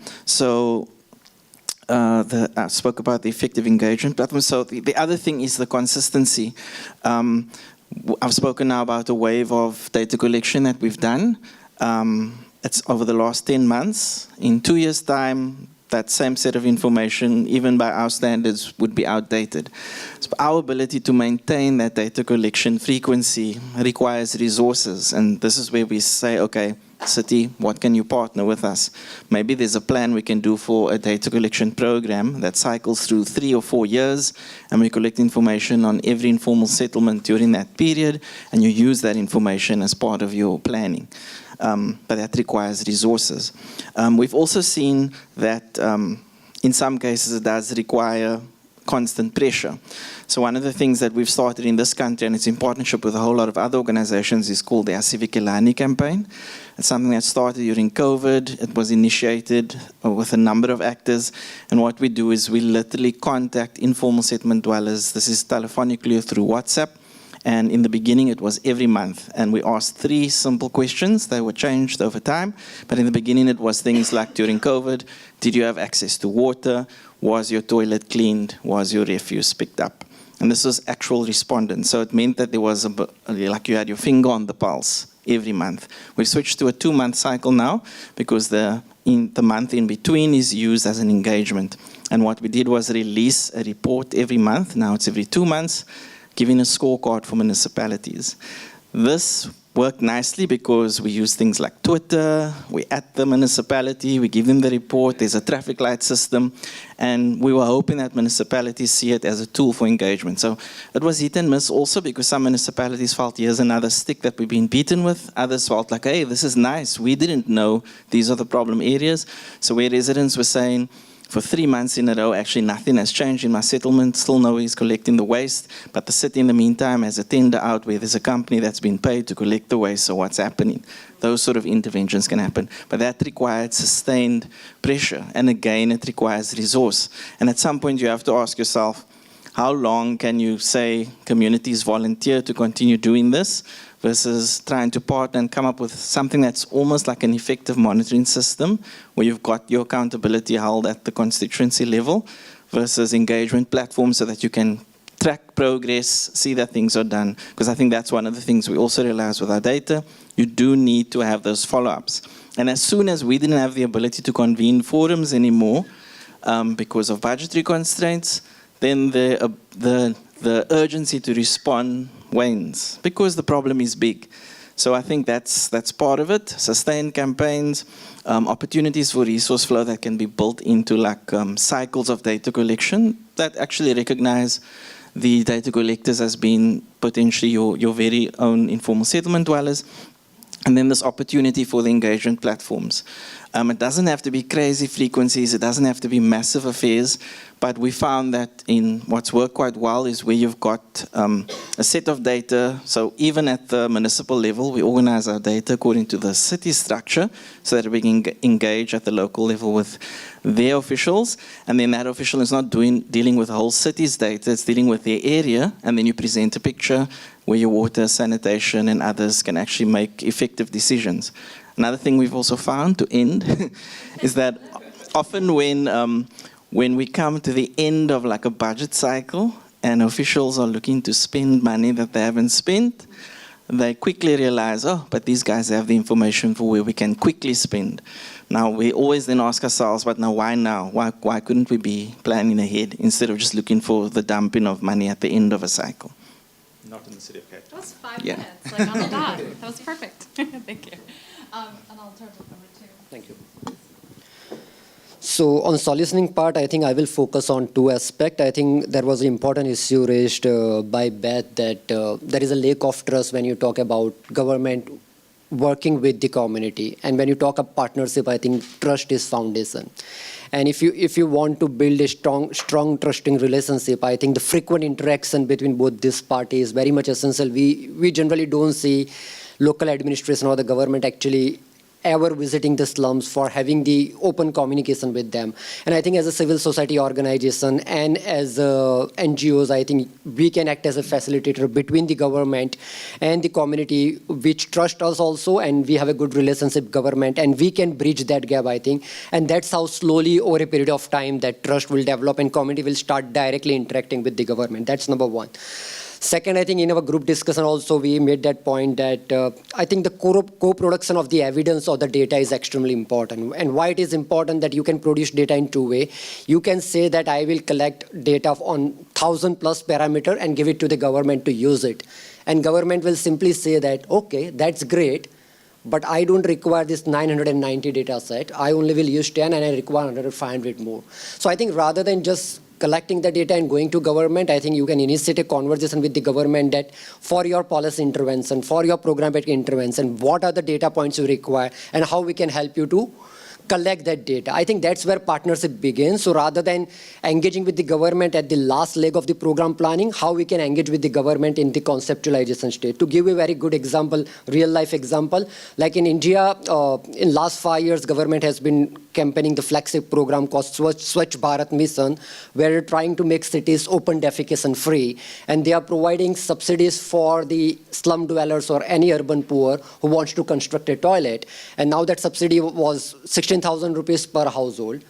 spoke about the effective engagement platform. So the other thing is the consistency. I've spoken now about a wave of data collection that we've done. It's over the last 10 months. In 2 years' time, that same set of information, even by our standards, would be outdated. So our ability to maintain that data collection frequency requires resources, and this is where we say, okay, city, what can you partner with us? Maybe there's a plan we can do for a data collection program that cycles through 3 or 4 years, and we collect information on every informal settlement during that period, and you use that information as part of your planning. But that requires resources. We've also seen that in some cases it does require constant pressure. So one of the things that we've started in this country, and it's in partnership with a whole lot of other organizations, is called the Asivikelani campaign. It's something that started during COVID. It was initiated with a number of actors, and what we do is we literally contact informal settlement dwellers. This is telephonically or through WhatsApp. And in the beginning, it was every month. And we asked 3 simple questions. They were changed over time. But in the beginning, it was things like, during COVID, did you have access to water? Was your toilet cleaned? Was your refuse picked up? And this was actual respondents. So it meant that there was, like you had your finger on the pulse every month. We switched to a 2-month cycle now because the month in between is used as an engagement. And what we did was release a report every month. Now it's every 2 months. Giving a scorecard for municipalities. This worked nicely because we use things like Twitter, we at the municipality, we give them the report, there's a traffic light system, and we were hoping that municipalities see it as a tool for engagement. So it was hit and miss also because some municipalities felt here's another stick that we've been beaten with. Others felt like, hey, this is nice. We didn't know these are the problem areas. So where residents were saying, for 3 months in a row, actually nothing has changed in my settlement, still nobody's collecting the waste, but the city in the meantime has a tender out where there's a company that's been paid to collect the waste, so what's happening? Those sort of interventions can happen, but that required sustained pressure, and again, it requires resource. And at some point you have to ask yourself, how long can you say communities volunteer to continue doing this versus trying to partner and come up with something that's almost like an effective monitoring system where you've got your accountability held at the constituency level versus engagement platforms so that you can track progress, see that things are done. Because I think that's one of the things we also realize with our data. You do need to have those follow-ups. And as soon as we didn't have the ability to convene forums anymore because of budgetary constraints, then the urgency to respond wanes because the problem is big. So I think that's part of it. Sustained campaigns, opportunities for resource flow that can be built into like cycles of data collection that actually recognize the data collectors as being potentially your very own informal settlement dwellers. And then this opportunity for the engagement platforms. It doesn't have to be crazy frequencies, it doesn't have to be massive affairs, but we found that in what's worked quite well is where you've got a set of data. So even at the municipal level, we organize our data according to the city structure so that we can engage at the local level with their officials. And then that official is not dealing with the whole city's data, it's dealing with their area, and then you present a picture where your water, sanitation, and others can actually make effective decisions. Another thing we've also found to end is that often when we come to the end of like a budget cycle and officials are looking to spend money that they haven't spent, they quickly realize, oh, but these guys have the information for where we can quickly spend. Now, we always then ask ourselves, but now why now? Why couldn't we be planning ahead instead of just looking for the dumping of money at the end of a cycle?
Not in the city of Cape
That
Town.
was 5
Yeah.
minutes, like on the dot. That was perfect. Thank you. And I'll turn it over to.
Thank you. So on soliciting part, I think I will focus on two aspects. I think there was an important issue raised by Beth that there is a lack of trust when you talk about government working with the community. And when you talk of partnership, I think trust is foundation. And if you want to build a strong trusting relationship, I think the frequent interaction between both these parties is very much essential. We generally don't see local administration or the government actually ever visiting the slums for having the open communication with them. And I think as a civil society organization and as NGOs, I think we can act as a facilitator between the government and the community, which trust us also, and we have a good relationship with government, and we can bridge that gap, I think. And that's how slowly over a period of time that trust will develop and community will start directly interacting with the government. That's number one. Second, I think in our group discussion also, we made that point that I think the co-production of the evidence or the data is extremely important. And why it is important that you can produce data in two ways. You can say that I will collect data on 1,000+ parameter and give it to the government to use it. And government will simply say that, okay, that's great, but I don't require this 990 data set. I only will use 10 and I require another 500 more. So I think rather than just collecting the data and going to government, I think you can initiate a conversation with the government that for your policy intervention, for your programmatic intervention, what are the data points you require and how we can help you to collect that data. I think that's where partnership begins. So rather than engaging with the government at the last leg of the program planning, how we can engage with the government in the conceptualization stage. To give you a very good example, real life example, like in India, in last 5 years, government has been campaigning the flagship program called Swachh Bharat Mission, where they're trying to make cities open defecation free. And they are providing subsidies for the slum dwellers or any urban poor who wants to construct a toilet. And now that subsidy was 16,000 rupees per household.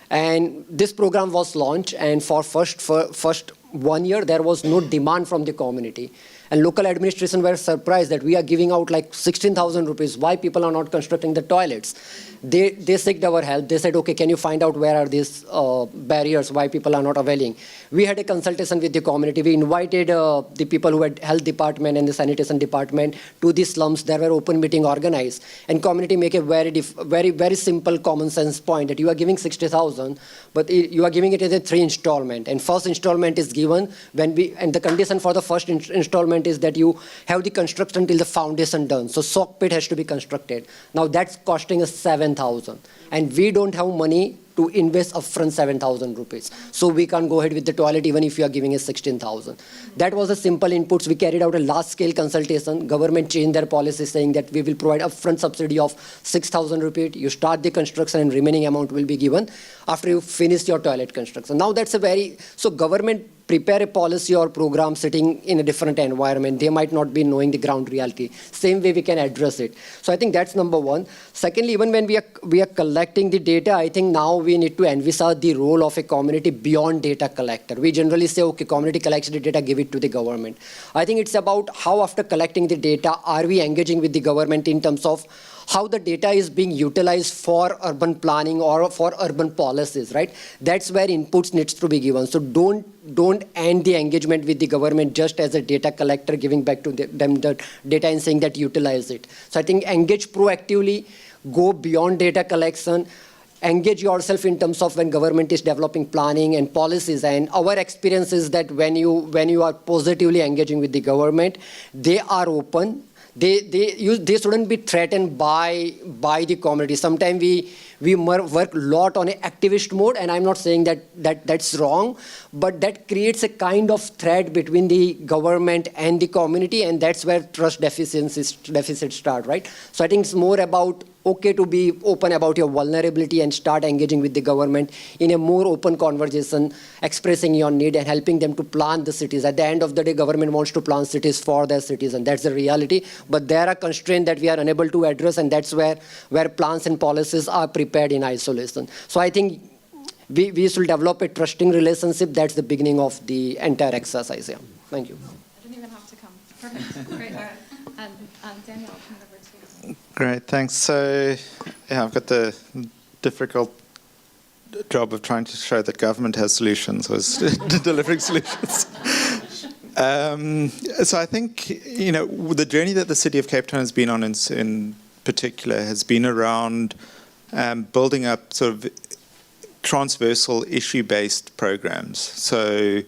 And this program was launched, and for first 1 year, there was no demand from the community. And local administration were surprised that we are giving out like 16,000 rupees. Why people are not constructing the toilets? They sought our help. They said, okay, can you find out where are these barriers, why people are not availing? We had a consultation with the community. We invited the people who had health department and the sanitation department to the slums. There were open meeting organized. And community make a very simple common sense point that you are giving 60,000, but you are giving it as a 3 installment. And first installment is given and the condition for the first installment is that you have the construction till the foundation done. So sock pit has to be constructed. Now that's costing us 7,000. And we don't have money to invest upfront 7,000 rupees. So we can't go ahead with the toilet even if you are giving us 16,000. That was a simple inputs. We carried out a large scale consultation. Government changed their policy saying that we will provide upfront subsidy of 6,000 rupees. You start the construction and remaining amount will be given after you finish your toilet construction. Now that's so government prepare a policy or program sitting in a different environment. They might not be knowing the ground reality. Same way we can address it. So I think that's number one. Secondly, even when we are collecting the data, I think now we need to envisage the role of a community beyond data collector. We generally say, okay, community collects the data, give it to the government. I think it's about how after collecting the data, are we engaging with the government in terms of how the data is being utilized for urban planning or for urban policies, right? That's where inputs needs to be given. So don't end the engagement with the government just as a data collector, giving back to them the data and saying that utilize it. So I think engage proactively, go beyond data collection, engage yourself in terms of when government is developing planning and policies. And our experience is that when you are positively engaging with the government, they are open. They shouldn't be threatened by the community. Sometimes we work a lot on an activist mode, and I'm not saying that's wrong, but that creates a kind of threat between the government and the community, and that's where trust deficits start, right? So I think it's more about okay to be open about your vulnerability and start engaging with the government in a more open conversation, expressing your need and helping them to plan the cities. At the end of the day, government wants to plan cities for their citizens. That's the reality. But there are constraints that we are unable to address, and that's where plans and policies are prepared in isolation. So I think we should develop a trusting relationship. That's the beginning of the entire exercise. Yeah. Thank you.
I didn't even have to come. Perfect. Great. And Daniel, I'll turn it over to you.
Great, thanks. So, yeah, I've got the difficult job of trying to show that government has solutions, was delivering solutions. So I think, the journey that the City of Cape Town has been on in particular has been around building up sort of transversal issue-based programs. So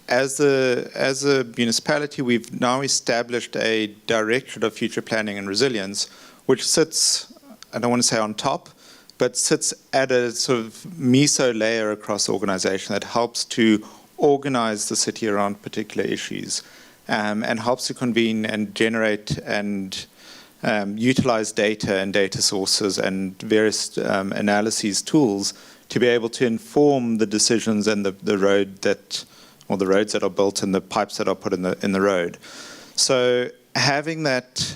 as a municipality, we've now established a Directorate of Future Planning and Resilience, which sits, I don't want to say on top, but sits at a sort of meso layer across the organization that helps to organize the city around particular issues and helps to convene and generate and utilize data and data sources and various analyses tools to be able to inform the decisions and the roads that are built and the pipes that are put in the road. So having that,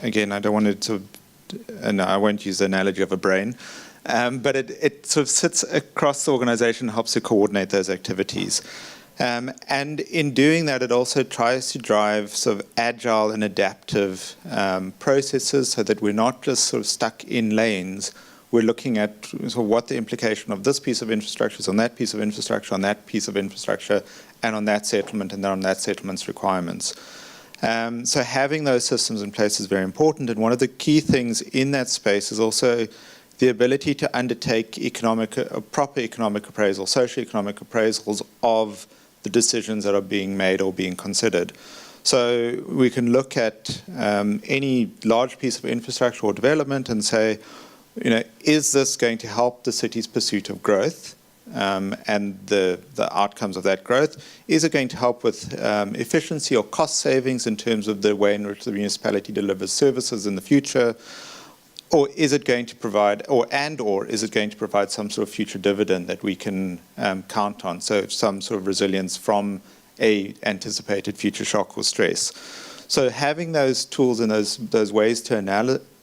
again, I don't want to, and I won't use the analogy of a brain, but it sort of sits across the organization and helps to coordinate those activities. And in doing that, it also tries to drive sort of agile and adaptive processes so that we're not just sort of stuck in lanes. We're looking at sort of what the implication of this piece of infrastructure is on that piece of infrastructure, on that piece of infrastructure, and on that settlement, and then on that settlement's requirements. So having those systems in place is very important. And one of the key things in that space is also the ability to undertake proper economic appraisal, socioeconomic appraisals of the decisions that are being made or being considered. So we can look at any large piece of infrastructure or development and say, is this going to help the city's pursuit of growth and the outcomes of that growth? Is it going to help with efficiency or cost savings in terms of the way in which the municipality delivers services in the future? Or is it going to provide, or is it going to provide some sort of future dividend that we can count on? So some sort of resilience from a anticipated future shock or stress. So having those tools and those ways to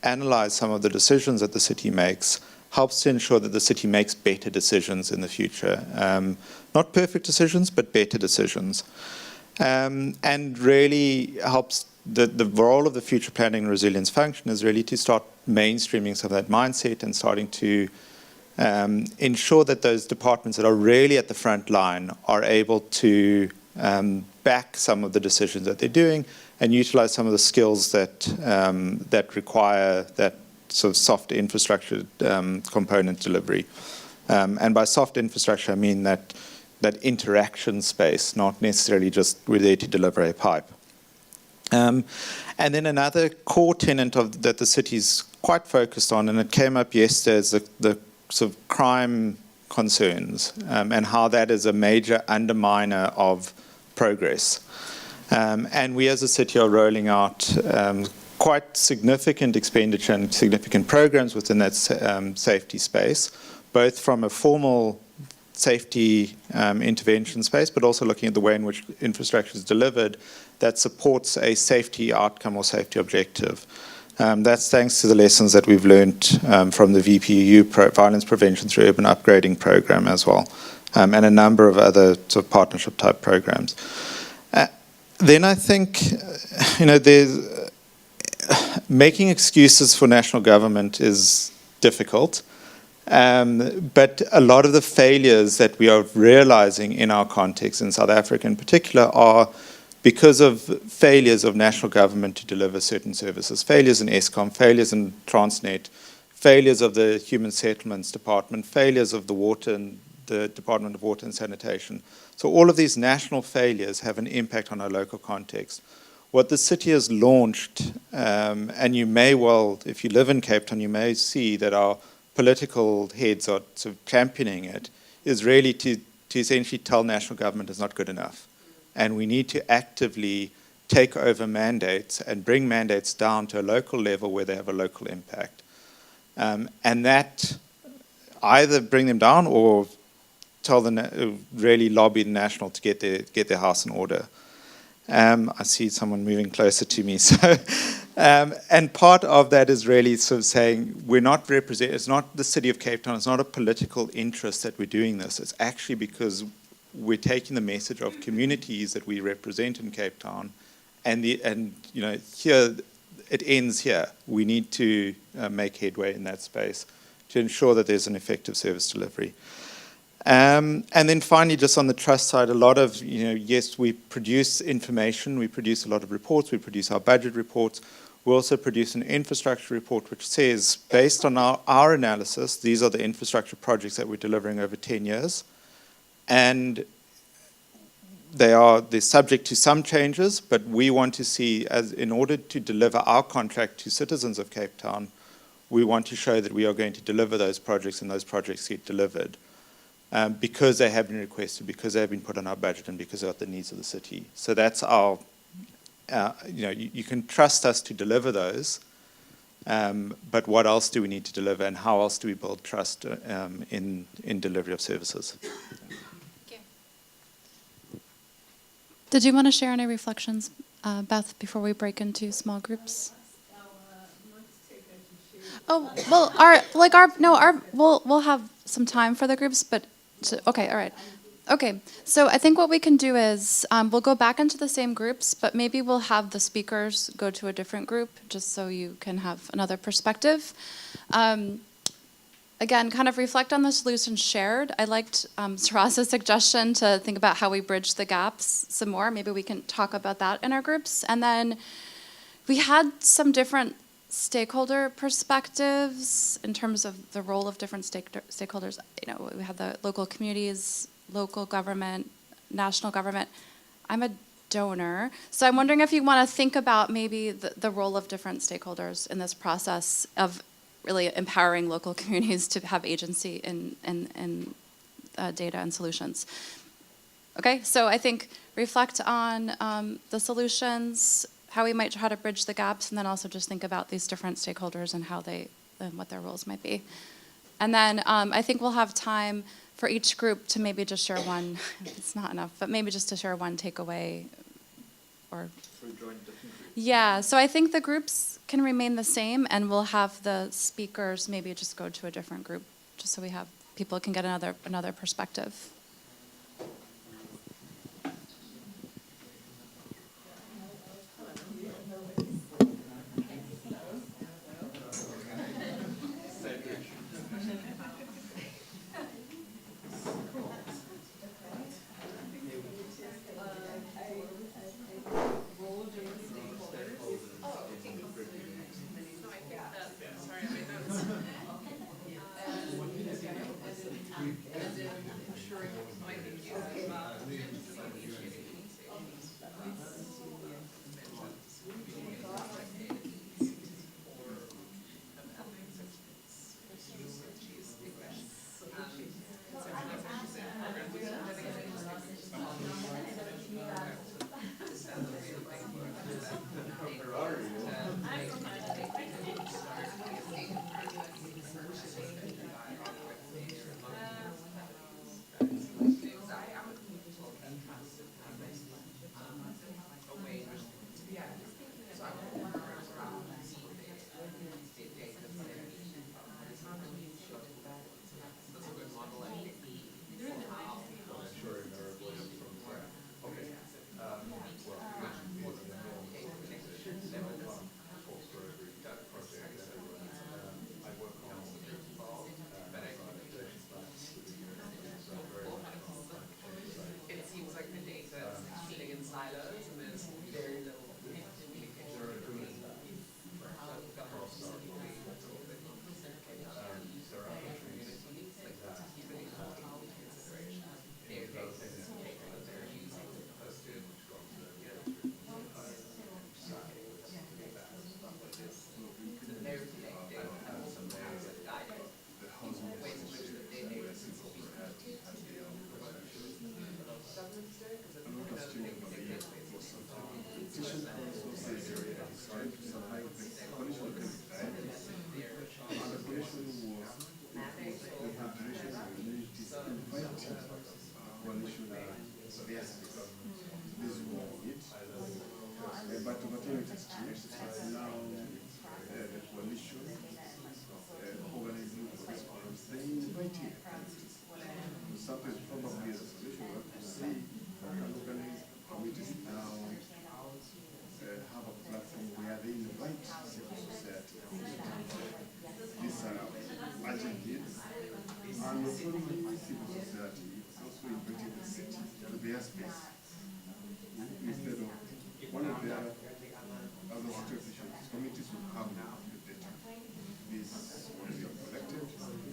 analyze some of the decisions that the city makes helps to ensure that the city makes better decisions in the future. Not perfect decisions, but better decisions. And really helps the role of the future planning and resilience function is really to start mainstreaming some of that mindset and starting to ensure that those departments that are really at the front line are able to back some of the decisions that they're doing and utilize some of the skills that require that sort of soft infrastructure component delivery. And by soft infrastructure, I mean that interaction space, not necessarily just we're there to deliver a pipe. And then another core tenet that the city's quite focused on, and it came up yesterday, is the sort of crime concerns and how that is a major underminer of progress. And we as a city are rolling out quite significant expenditure and significant programs within that safety space, both from a formal safety intervention space, but also looking at the way in which infrastructure is delivered that supports a safety outcome or safety objective. That's thanks to the lessons that we've learned from the VPU Violence Prevention through Urban Upgrading program as well, and a number of other sort of partnership type programs. Then I think, there's making excuses for national government is difficult. But a lot of the failures that we are realizing in our context, in South Africa in particular, are because of failures of national government to deliver certain services. Failures in Eskom, failures in Transnet, failures of the Human Settlements Department, failures of the Department of Water and Sanitation. So all of these national failures have an impact on our local context. What the city has launched, and you may well, if you live in Cape Town, you may see that our political heads are sort of championing it, is really to essentially tell national government it's not good enough. And we need to actively take over mandates and bring mandates down to a local level where they have a local impact. And that either bring them down or tell them, really lobby the national to get their house in order. I see someone moving closer to me. So, and part of that is really sort of saying we're not it's not the city of Cape Town, it's not a political interest that we're doing this. It's actually because we're taking the message of communities that we represent in Cape Town, and here it ends here. We need to make headway in that space to ensure that there's an effective service delivery. And then finally, just on the trust side, a lot of, yes, we produce information, we produce a lot of reports, we produce our budget reports. We also produce an infrastructure report which says, based on our analysis, these are the infrastructure projects that we're delivering over 10 years. And they're subject to some changes, but we want to see, in order to deliver our contract to citizens of Cape Town, we want to show that we are going to deliver those projects and those projects get delivered. Because they have been requested, because they have been put on our budget, and because of the needs of the city. So that's our, you can trust us to deliver those, but what else do we need to deliver, and how else do we build trust in delivery of services?
Did you want to share any reflections, Beth, before we break into small groups? Oh, well, we'll have some time for the groups, but okay, all right. Okay, so I think what we can do is we'll go back into the same groups, but maybe we'll have the speakers go to a different group just so you can have another perspective. Again, kind of reflect on the solutions shared. I liked Sarasa's suggestion to think about how we bridge the gaps some more. Maybe we can talk about that in our groups. And then we had some different stakeholder perspectives in terms of the role of different stakeholders. We have the local communities, local government, national government. I'm a donor, so I'm wondering if you want to think about maybe the role of different stakeholders in this process of really empowering local communities to have agency in data and solutions. Okay, so I think reflect on the solutions, how we might try to bridge the gaps, and then also just think about these different stakeholders and how and what their roles might be. And then I think we'll have time for each group to maybe just share one, it's not enough, but maybe just to share one takeaway or. Yeah, so I think the groups can remain the same, and we'll have the speakers maybe just go to a different group, just so people can get another perspective.
Ensuring
now the coalition organizing for this conference, they invited committees. Sometimes probably as a solution we have to see how can organize committees now have a platform where they invite civil society. These are urgent needs. And not only civil society, it's also inviting the city to their space. Instead of one of their other city officials, committees will come with data. This is what we have collected.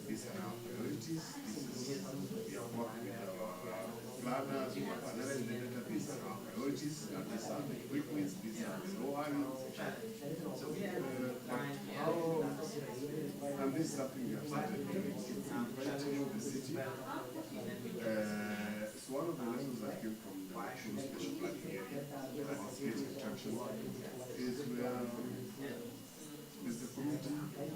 These are our priorities. This is, we have worked with our planners, we have analyzed the data. These are our priorities. And these are the quick wins. These are the low hanging. And this is something we have started doing. It's inviting the city. So one of the lessons that came from the Nakuru Special Planning Area and its getting traction is where the community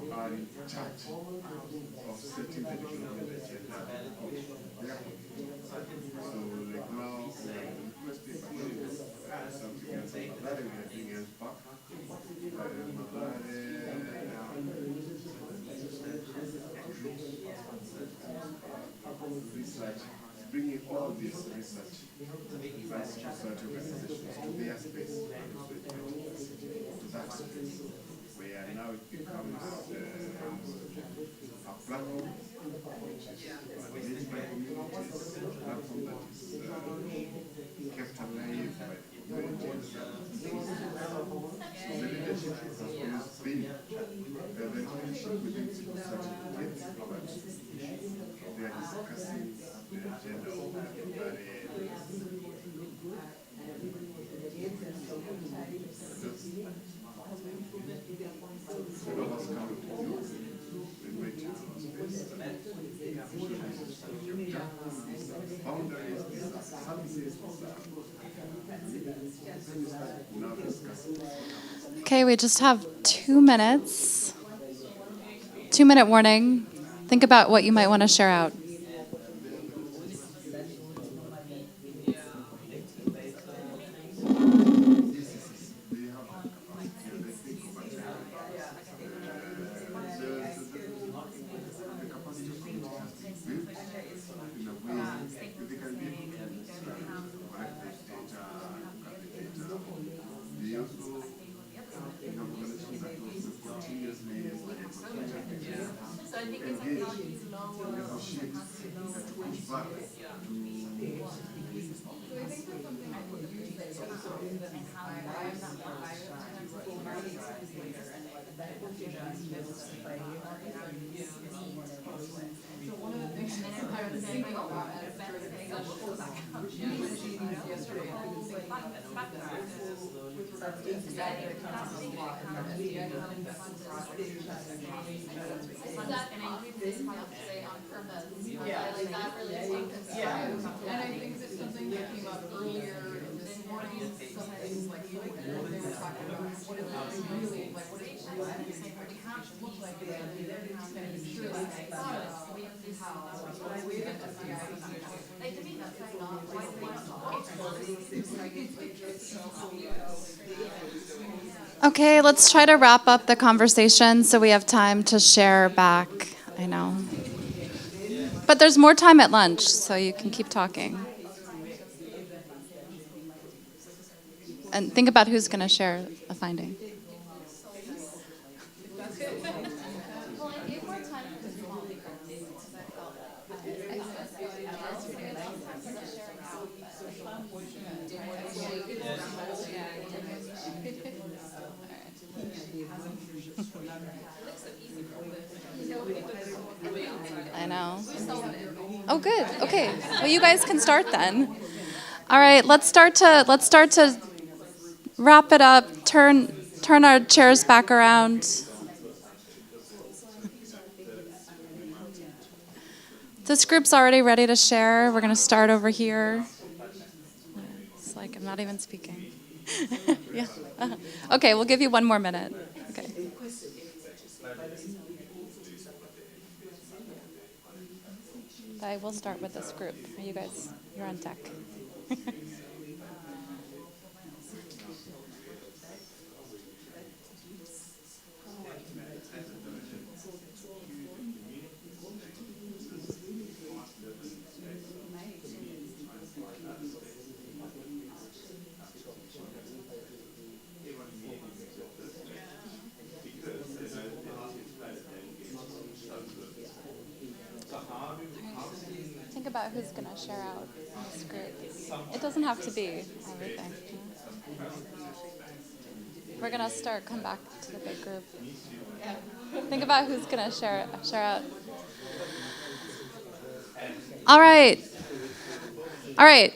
are in charge of setting the development agenda of their community. So like now, we have the request paper here, something else in Mathare, we are doing else park. Research, bringing all this research and society organizations to their space, to that space, where now it becomes a platform which is managed by communities, a platform that is kept alive by the communities. The leadership has always been the leadership within civil society gets covered. They are discussing the agenda of the boundaries, these are services, now discussing.
Okay, we just have 2 minutes. 2-minute warning. Think about what you might want to share out.
And I think that something that came up earlier this morning is something like they were talking about what is it really like, what is real education look like, and kind of ensure that they thought about how we get to see
Like, to me, that's like not why
Okay, let's try to wrap up the conversation so we have time to share back. I know. But there's more time at lunch, so you can keep talking. And think about who's going to share a finding. I know. Oh, good. Okay. Well, you guys can start then. All right. Let's start to wrap it up. Turn our chairs back around. This group's already ready to share. We're going to start over here. It's like I'm not even speaking. Yeah. Okay. We'll give you 1 more minute. Okay. I will start with this group. Are you guys, you're on deck. about who's going to share out in this group. It doesn't have to be everything. We're going to come back to the big group. Think about who's going to share out. All right. All right.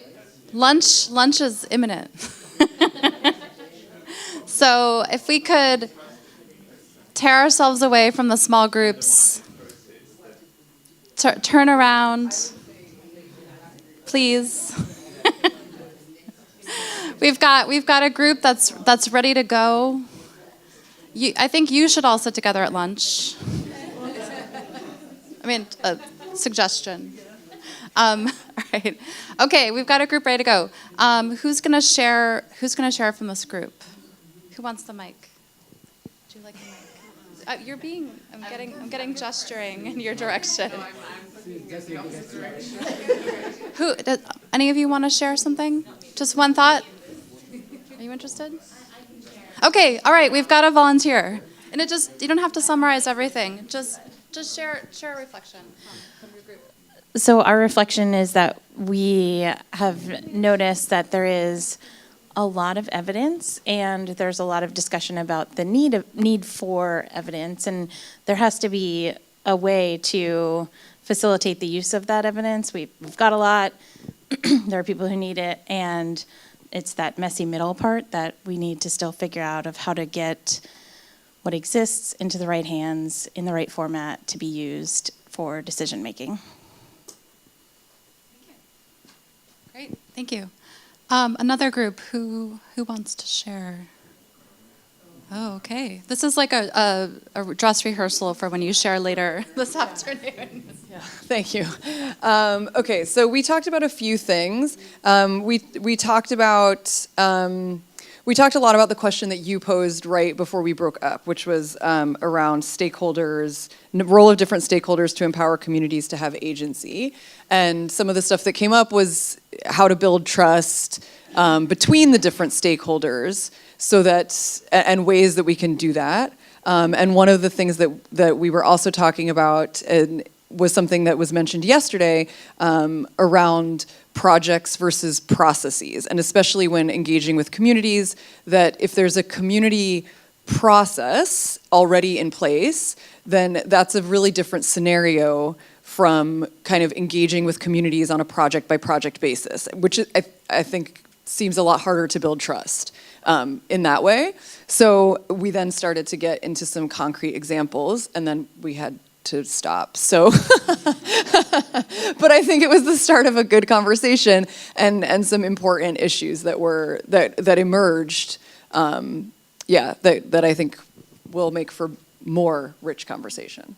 Lunch is imminent. So if we could tear ourselves away from the small groups, turn around, please. We've got a group that's ready to go. I think you should all sit together at lunch. I mean, a suggestion. All right. Okay, we've got a group ready to go. Who's gonna share from this group? Who wants the mic? Would you like the mic? I'm getting gesturing in your direction. Any of you want to share something? Just one thought? Are you interested? Okay, all right, we've got a volunteer. And you don't have to summarize everything. Just share a reflection from your group.
So our reflection is that we have noticed that there is a lot of evidence, and there's a lot of discussion about the need for evidence, and there has to be a way to facilitate the use of that evidence. We've got a lot. There are people who need it, and it's that messy middle part that we need to still figure out of how to get what exists into the right hands in the right format to be used for decision making.
Great, thank you. Another group, who wants to share? Oh, okay. This is like a dress rehearsal for when you share later this afternoon.
Yeah, thank you. Okay, so we talked about a few things. We talked a lot about the question that you posed right before we broke up, which was around stakeholders, the role of different stakeholders to empower communities to have agency. And some of the stuff that came up was how to build trust between the different stakeholders, so that and ways that we can do that. And one of the things that we were also talking about was something that was mentioned yesterday around projects versus processes, and especially when engaging with communities, that if there's a community process already in place, then that's a really different scenario from kind of engaging with communities on a project by project basis, which I think seems a lot harder to build trust in that way. So we then started to get into some concrete examples, and then we had to stop. So, but I think it was the start of a good conversation and some important issues that emerged. That I think will make for more rich conversation.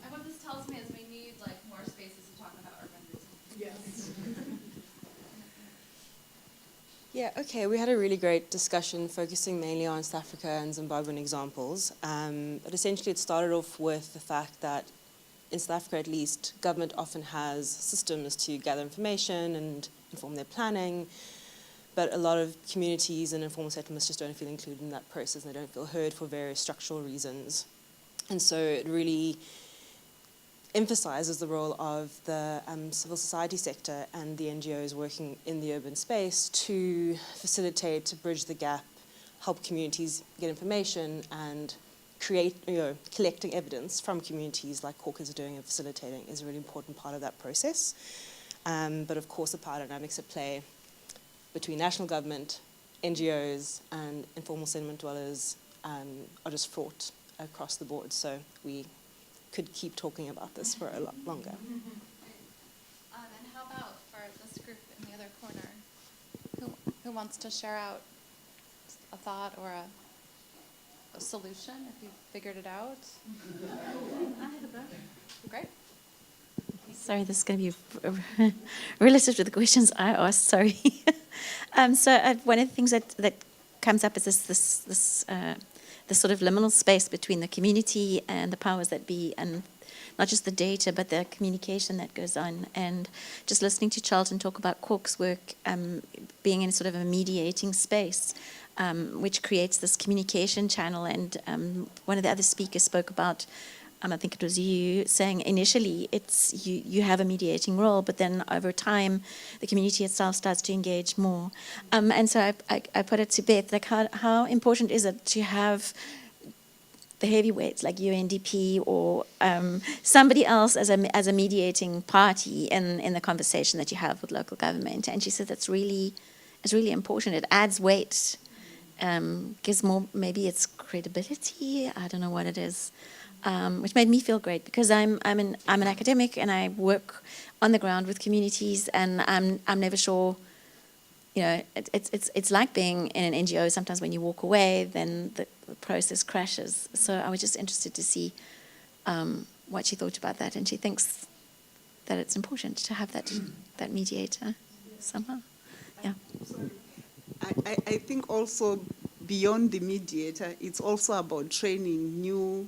And what this tells me is we need more spaces to talk about urban resilience.
Yes.
Yeah, okay, we had a really great discussion focusing mainly on South Africa and Zimbabwean examples. But essentially it started off with the fact that in South Africa at least, government often has systems to gather information and inform their planning, but a lot of communities and informal settlements just don't feel included in that process, and they don't feel heard for various structural reasons. And so it really emphasizes the role of the civil society sector and the NGOs working in the urban space to facilitate, to bridge the gap, help communities get information, and collecting evidence from communities like CORC is doing and facilitating is a really important part of that process. But of course the power dynamics at play between national government, NGOs, and informal settlement dwellers are just fraught across the board. So we could keep talking about this for a lot longer.
And how about for this group in the other corner? Who wants to share out a thought or a solution if you've figured it out? Great.
Sorry, this is going to be relative to the questions I asked. Sorry. One of the things that comes up is this sort of liminal space between the community and the powers that be, and not just the data, but the communication that goes on. And just listening to Charlton talk about CORC's work being in sort of a mediating space, which creates this communication channel. And one of the other speakers spoke about I think it was you saying initially it's you have a mediating role, but then over time the community itself starts to engage more. And so I put it to Beth, like how important is it to have the heavyweights like UNDP or somebody else as a mediating party in the conversation that you have with local government? And she said it's really important. It adds weight, gives more, maybe it's credibility. I don't know what it is, which made me feel great because I'm an academic and I work on the ground with communities, and I'm never sure. You know, it's like being in an NGO. Sometimes when you walk away, then the process crashes. So I was just interested to see what she thought about that, and she thinks that it's important to have that mediator somehow. Yeah.
I think also beyond the mediator, it's also about training new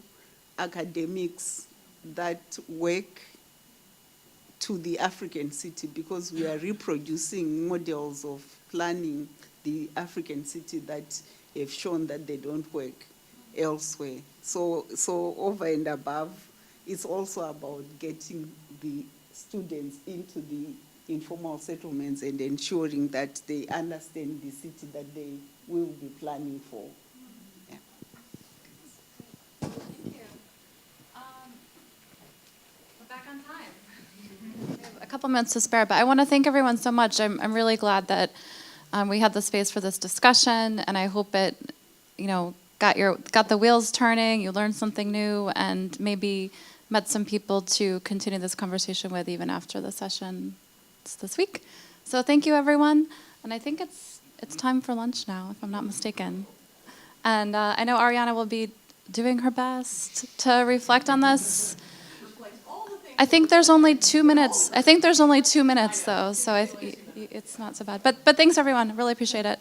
academics that work to the African city, because we are reproducing models of planning the African city that have shown that they don't work elsewhere. So over and above, it's also about getting the students into the informal settlements and ensuring that they understand the city that they will be planning for. Yeah.
Thank you. We're back on time. We have a couple minutes to spare, but I want to thank everyone so much. I'm really glad that we had the space for this discussion, and I hope it, got the wheels turning. You learned something new, and maybe met some people to continue this conversation with even after the session this week. So thank you, everyone. And I think it's time for lunch now, if I'm not mistaken. And I know Ariana will be doing her best to reflect on this. I think there's only 2 minutes. I think there's only 2 minutes, though, so it's not so bad. But thanks, everyone. Really appreciate it.